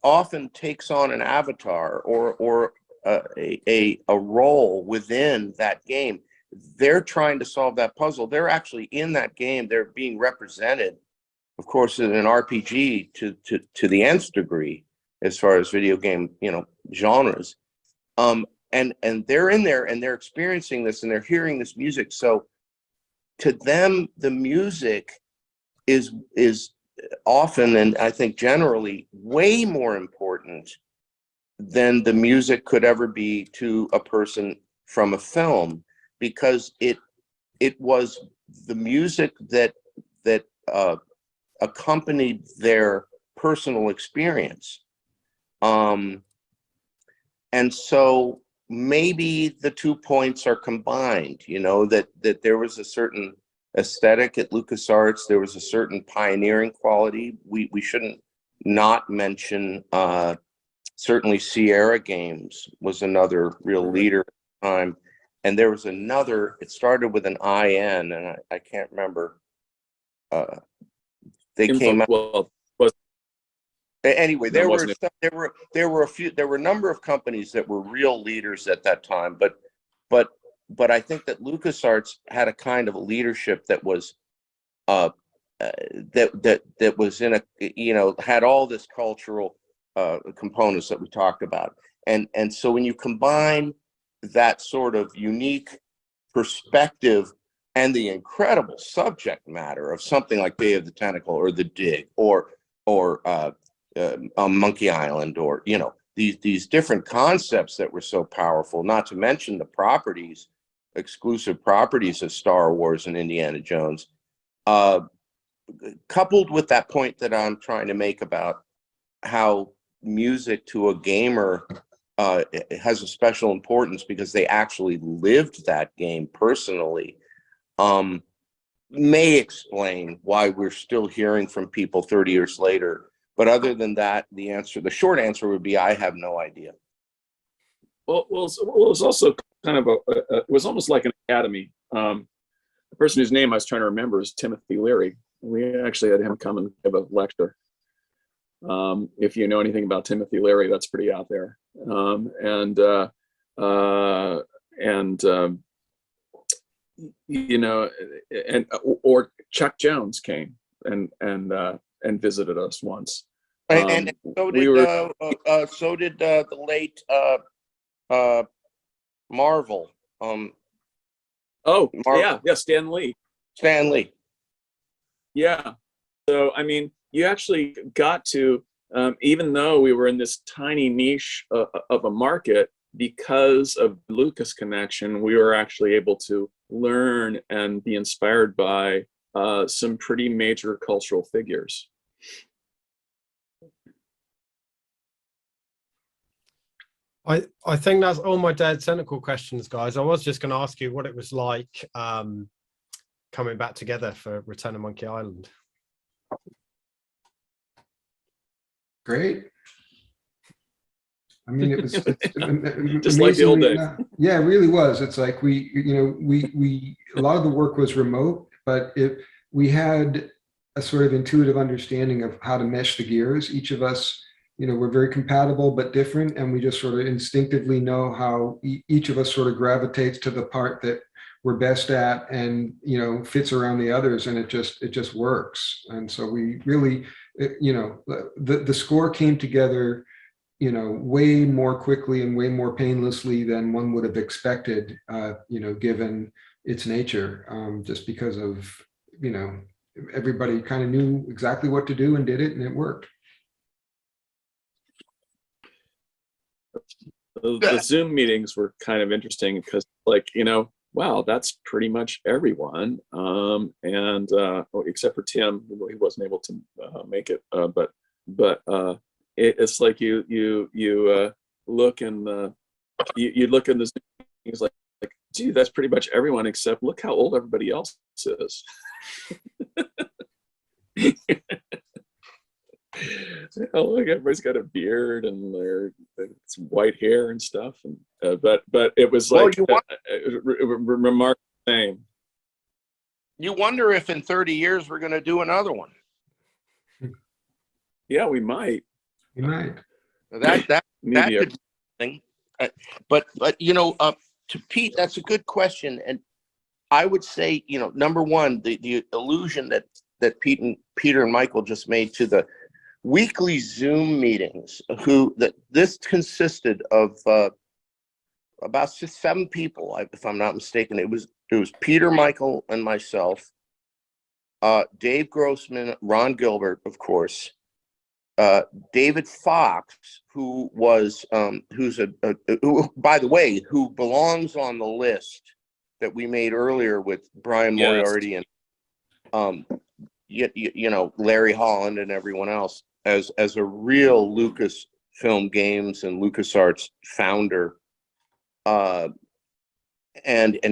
often takes on an avatar or a role within that game. They're trying to solve that puzzle. They're actually in that game. They're being represented, of course, in an RPG to the nth degree as far as video game, genres. And they're in there and they're experiencing this and they're hearing this music. So to them, the music is often, and I think generally, way more important than the music could ever be to a person from a film, because it was the music that accompanied their personal experience. And so maybe the 2 points are combined, that there was a certain aesthetic at LucasArts, there was a certain pioneering quality. We shouldn't not mention, certainly Sierra Games was another real leader at the time. And there was another, it started with an IN, and I can't remember. They came out. Well, Anyway, there were a number of companies that were real leaders at that time, but I think that LucasArts had a kind of leadership that was that was in a, had all this cultural components that we talked about, and so when you combine that sort of unique perspective and the incredible subject matter of something like Day of the Tentacle or The Dig or Monkey Island, or these different concepts that were so powerful, not to mention the properties, exclusive properties of Star Wars and Indiana Jones, coupled with that point that I'm trying to make about how music to a gamer has a special importance because they actually lived that game personally, may explain why we're still hearing from people 30 years later. But other than that, the short answer would be, I have no idea. Well, it was also kind of it was almost like an academy. The person whose name I was trying to remember is Timothy Leary. We actually had him come and give a lecture. If you know anything about Timothy Leary, that's pretty out there. Or Chuck Jones came and visited us once. And so did the late Marvel. Yeah, Stan Lee. Stan Lee. Yeah. So I mean, you actually got to, even though we were in this tiny niche of a market, because of Lucas connection, we were actually able to learn and be inspired by some pretty major cultural figures. I think that's all my Day of the Tentacle questions, guys. I was just going to ask you what it was like coming back together for Return of Monkey Island. Great. I mean, it was just like the old days. Yeah, it really was. It's like we a lot of the work was remote, but we had a sort of intuitive understanding of how to mesh the gears. Each of us, we're very compatible but different, and we just sort of instinctively know how each of us sort of gravitates to the part that we're best at, and fits around the others, and it just works. And so we really, the score came together way more quickly and way more painlessly than one would have expected, given its nature, just because of everybody kind of knew exactly what to do and did it, and it worked. The Zoom meetings were kind of interesting because, wow, that's pretty much everyone, except for Tim, he wasn't able to make it. But it's like you look in the Zoom meetings like, gee, that's pretty much everyone, except look how old everybody else is. Oh, look, everybody's got a beard and it's white hair and stuff, and but it was like remarkable thing. You wonder if in 30 years we're going to do another one. Yeah, we might. We might. That could be thing. But to Pete, that's a good question, and I would say, number one, the allusion that Peter and Michael just made to the weekly Zoom meetings, this consisted of about 7 people, if I'm not mistaken. It was Peter, Michael, and myself, Dave Grossman, Ron Gilbert, of course, David Fox, who by the way, who belongs on the list that we made earlier with Brian Moriarty and Larry Holland and everyone else, as a real Lucasfilm Games and LucasArts founder, and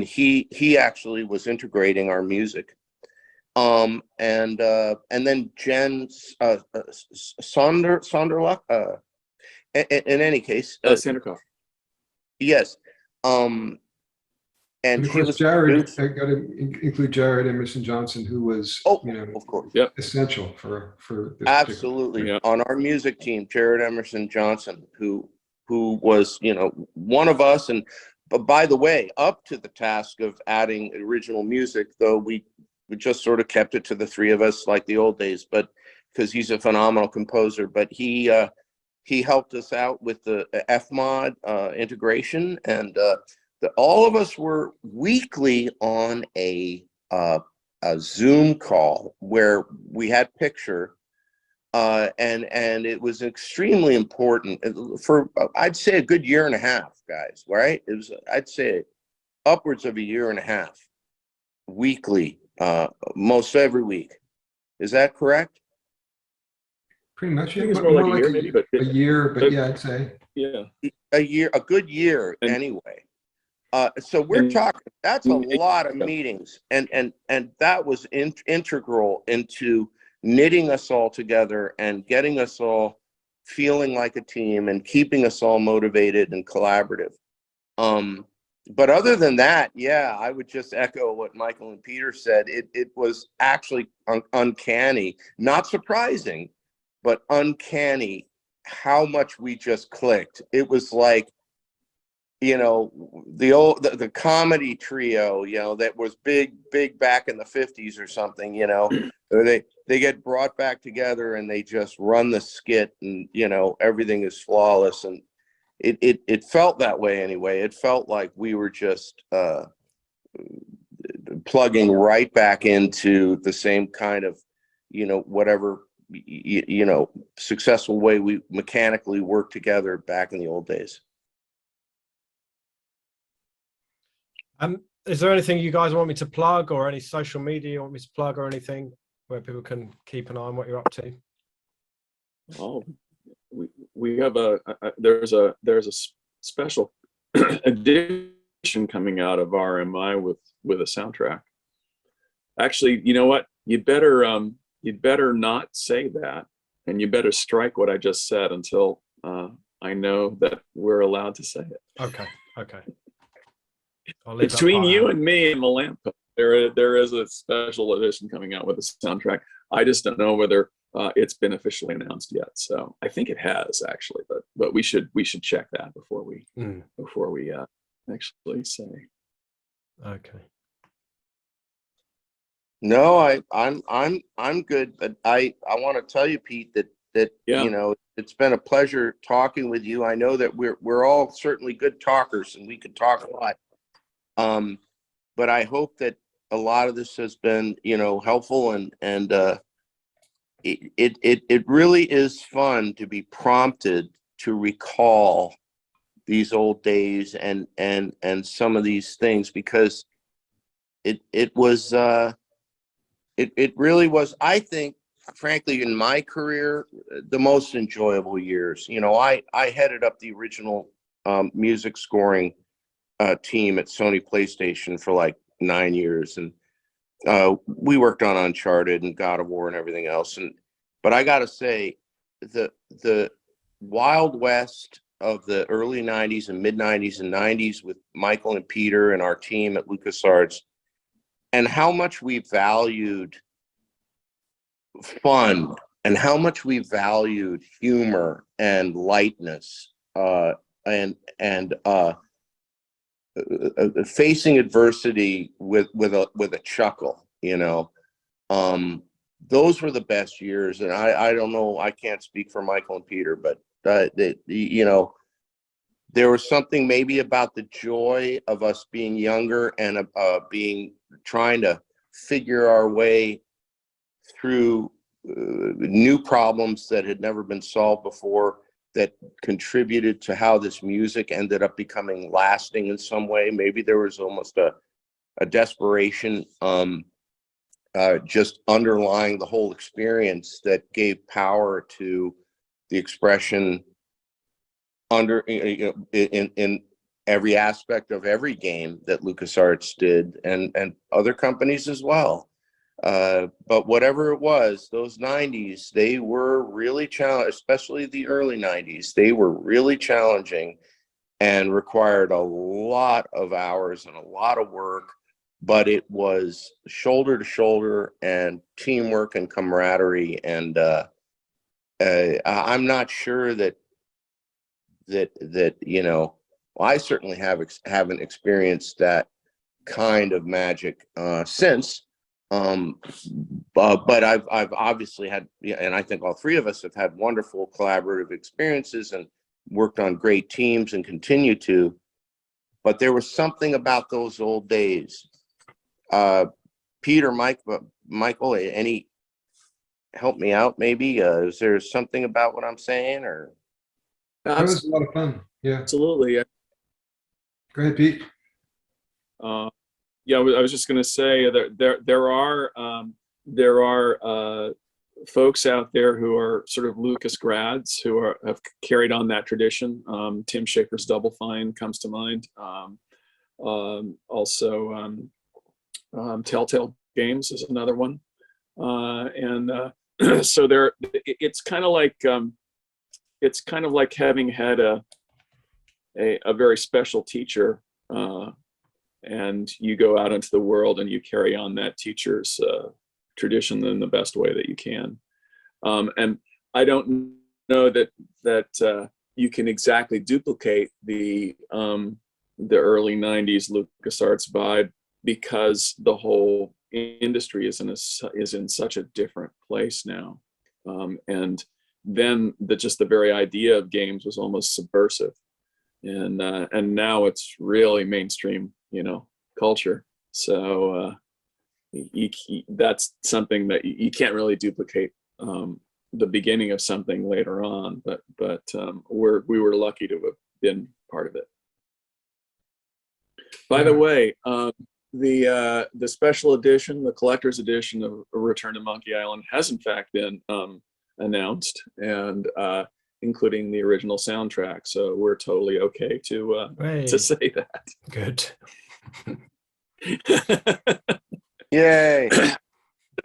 he actually was integrating our music, and then Jen Sonderluck, in any case, Sandercoff. Yes. And of course, Jared, I got to include Jared Emerson Johnson, who was, of course, essential for this. Absolutely. On our music team, Jared Emerson Johnson, who was, one of us, but by the way, up to the task of adding original music, though we just sort of kept it to the 3 of us like the old days, but because he's a phenomenal composer. But he helped us out with the FMOD integration, and all of us were weekly on a Zoom call where we had picture, and it was extremely important for, I'd say, a good year and a half, guys. Right? It was, I'd say, upwards of a year and a half, weekly, most every week. Is that correct? Pretty much. I think it's more like a year, maybe, but a year. But yeah, I'd say a good year anyway. So we're talking, that's a lot of meetings, and that was integral into knitting us all together and getting us all feeling like a team and keeping us all motivated and collaborative. But other than that, I would just echo what Michael and Peter said. It was actually uncanny, not surprising, but uncanny how much we just clicked. It was like, the comedy trio, that was big back in the 50s or something, they get brought back together and they just run the skit, and everything is flawless, and it felt that way anyway. It felt like we were just plugging right back into the same kind of whatever successful way we mechanically worked together back in the old days. Is there anything you guys want me to plug, or any social media you want me to plug, or anything where people can keep an eye on what you're up to? Oh, we have there's a special edition coming out of RMI with a soundtrack. Actually, you know what? You'd better not say that, and you better strike what I just said until I know that we're allowed to say it. Okay. Between you and me and the lamppost, there is a special edition coming out with a soundtrack. I just don't know whether it's been officially announced yet. So I think it has, actually, but we should check that before we actually say. Okay. No, I'm good, but I want to tell you, Pete, that Yeah. you know, it's been a pleasure talking with you. I know that we're all certainly good talkers and we could talk a lot. But I hope that a lot of this has been, you know, helpful, and it really is fun to be prompted to recall these old days and some of these things, because it was it really was, I think, frankly, in my career, the most enjoyable years. You know, I headed up the original music scoring team at Sony PlayStation for like 9 years, and we worked on Uncharted and God of War and everything else. But I got to say, the Wild West of the early 90s and mid 90s and 90s with Michael and Peter and our team at LucasArts, and how much we valued fun and how much we valued humor and lightness, and facing adversity with a chuckle, you know. Those were the best years, and I don't know, I can't speak for Michael and Peter, but you know, there was something maybe about the joy of us being younger and trying to figure our way through new problems that had never been solved before, that contributed to how this music ended up becoming lasting in some way. Maybe there was almost a desperation just underlying the whole experience that gave power to the expression under, you know, in every aspect of every game that LucasArts did, and other companies as well. But whatever it was, those 90s, they were really challenging, especially the early 90s. They were really challenging and required a lot of hours and a lot of work, but it was shoulder to shoulder and teamwork and camaraderie. And I'm not sure that you know, well, I certainly haven't experienced that kind of magic since. But I've obviously had, and I think all three of us have had wonderful collaborative experiences and worked on great teams and continue to. But there was something about those old days. Peter, Michael, any help me out? Maybe is there something about what I'm saying, or? That was a lot of fun. Yeah. Absolutely. Go ahead, Pete. Yeah, I was just going to say there are folks out there who are sort of Lucas grads who have carried on that tradition. Tim Schafer's Double Fine comes to mind. Also, Telltale Games is another one, and so it's kind of like having had a very special teacher. And you go out into the world and you carry on that teacher's tradition in the best way that you can. And I don't know that you can exactly duplicate the early 90s LucasArts vibe, because the whole industry is in such a different place now. And then just the very idea of games was almost subversive. And now it's really mainstream, you know, culture. So that's something that you can't really duplicate, the beginning of something later on. But we were lucky to have been part of it. By the way, the special edition, the collector's edition of Return to Monkey Island has in fact been announced, and including the original soundtrack. So we're totally okay to say that. Good. I Yay. should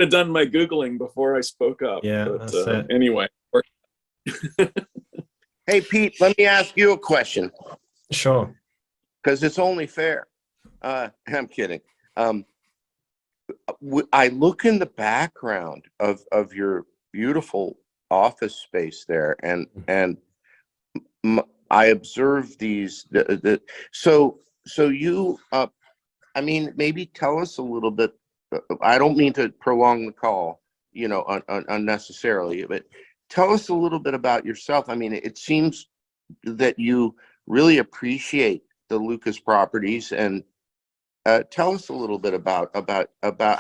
have done my Googling before I spoke up. Yeah, but that's it. Anyway. Hey, Pete, let me ask you a question, Sure. because it's only fair. I'm kidding. I look in the background of your beautiful office space there, and I observe these. So you, I mean, maybe tell us a little bit I don't mean to prolong the call, unnecessarily, but tell us a little bit about yourself. I mean, it seems that you really appreciate the Lucas properties, and tell us a little bit about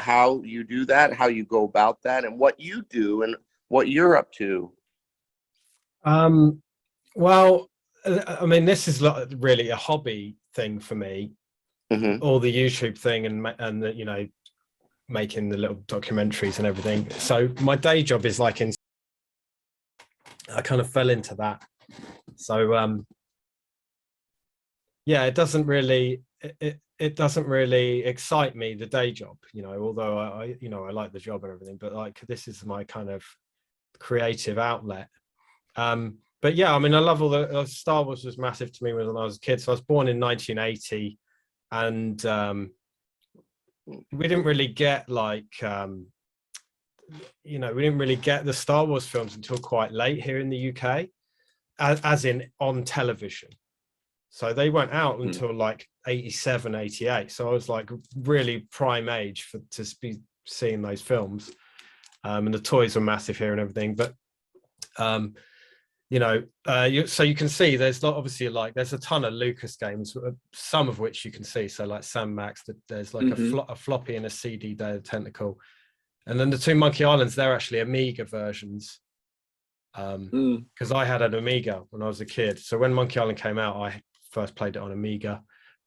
how you do that, how you go about that, and what you do and what you're up to. Well, I mean, this is really a hobby thing for me. All the YouTube thing and the, making the little documentaries and everything. So my day job is like I kind of fell into that. So yeah, it doesn't really excite me, the day job, although I like the job and everything, but like this is my kind of creative outlet. But yeah, I mean, I love all the Star Wars was massive to me when I was a kid. So I was born in 1980, and we didn't really get we didn't really get the Star Wars films until quite late here in the UK, as in on television. So they weren't out until like 87, 88. So I was like really prime age to be seeing those films. And the toys were massive here and everything. But, so you can see there's obviously there's a ton of Lucas games, some of which you can see. So like Sam Max, there's like a floppy and a CD Day of the Tentacle. And then the two Monkey Islands, they're actually Amiga versions. Because I had an Amiga when I was a kid. So when Monkey Island came out, I first played it on Amiga,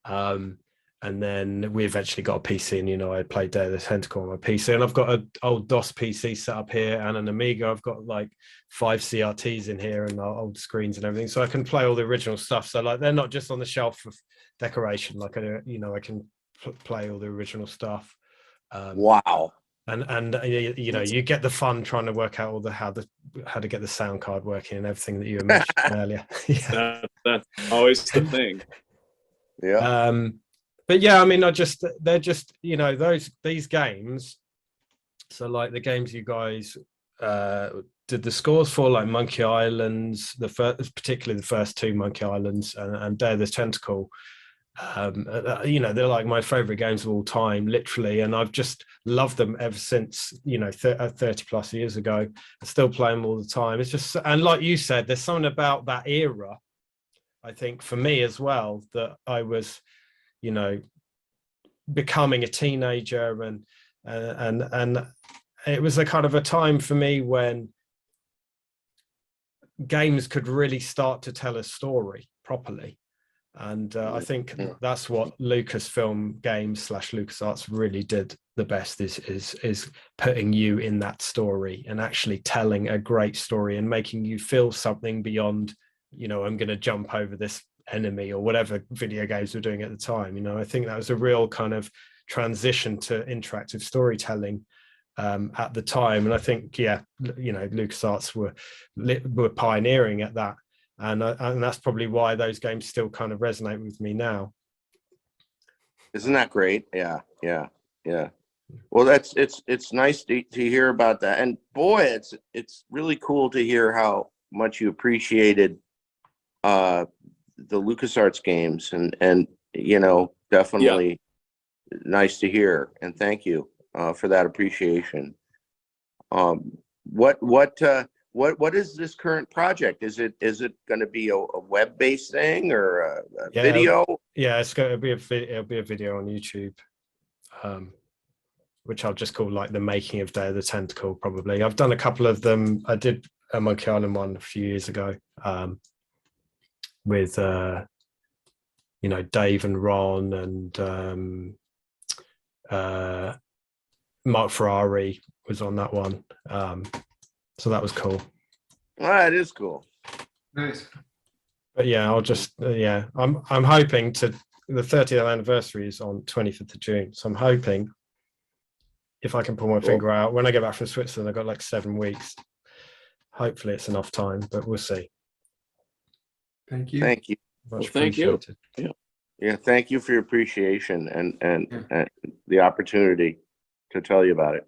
and then we eventually got a PC, and I played Day of the Tentacle on my PC, and I've got an old DOS PC set up here and an Amiga. I've got like 5 CRTs in here and old screens and everything, so I can play all the original stuff. So like they're not just on the shelf for decoration, like I can play all the original stuff. Wow. And you get the fun trying to work out how to get the sound card working and everything that you mentioned earlier. Yeah. That's always the thing. Yeah. But yeah, I mean, they're just these games. So like the games you guys did the scores for, like Monkey Islands, particularly the first two Monkey Islands and Day of the Tentacle. They're like my favorite games of all time, literally, and I've just loved them ever since 30 plus years ago. I still play them all the time. It's just, and like you said, there's something about that era, I think, for me as well, that I was becoming a teenager, and it was a kind of a time for me when games could really start to tell a story properly. And I think that's what Lucasfilm Games / LucasArts really did the best, is putting you in that story and actually telling a great story and making you feel something beyond, I'm going to jump over this enemy or whatever video games were doing at the time. I think that was a real kind of transition to interactive storytelling at the time. And I think, LucasArts were pioneering at that. And that's probably why those games still kind of resonate with me now. Isn't that great? Yeah. Well, it's nice to hear about that. And boy, it's really cool to hear how much you appreciated the LucasArts games, and definitely nice to hear. And thank you for that appreciation. What is this current project? Is it going to be a web-based thing or a video? Yeah, it's going to be it'll be a video on YouTube, which I'll just call like the making of Day of the Tentacle. Probably I've done a couple of them. I did a Monkey Island one a few years ago with Dave and Ron and Mark Ferrari was on that one. So that was cool. That is cool. Nice. But yeah, I'll just I'm hoping to, the 30th anniversary is on 25th of June. So I'm hoping, if I can pull my finger out, when I get back from Switzerland, I've got like 7 weeks. Hopefully it's enough time, but we'll see. Thank you. Thank you. Much Thank you. appreciated. Yeah, thank you for your appreciation and the opportunity to tell you about it.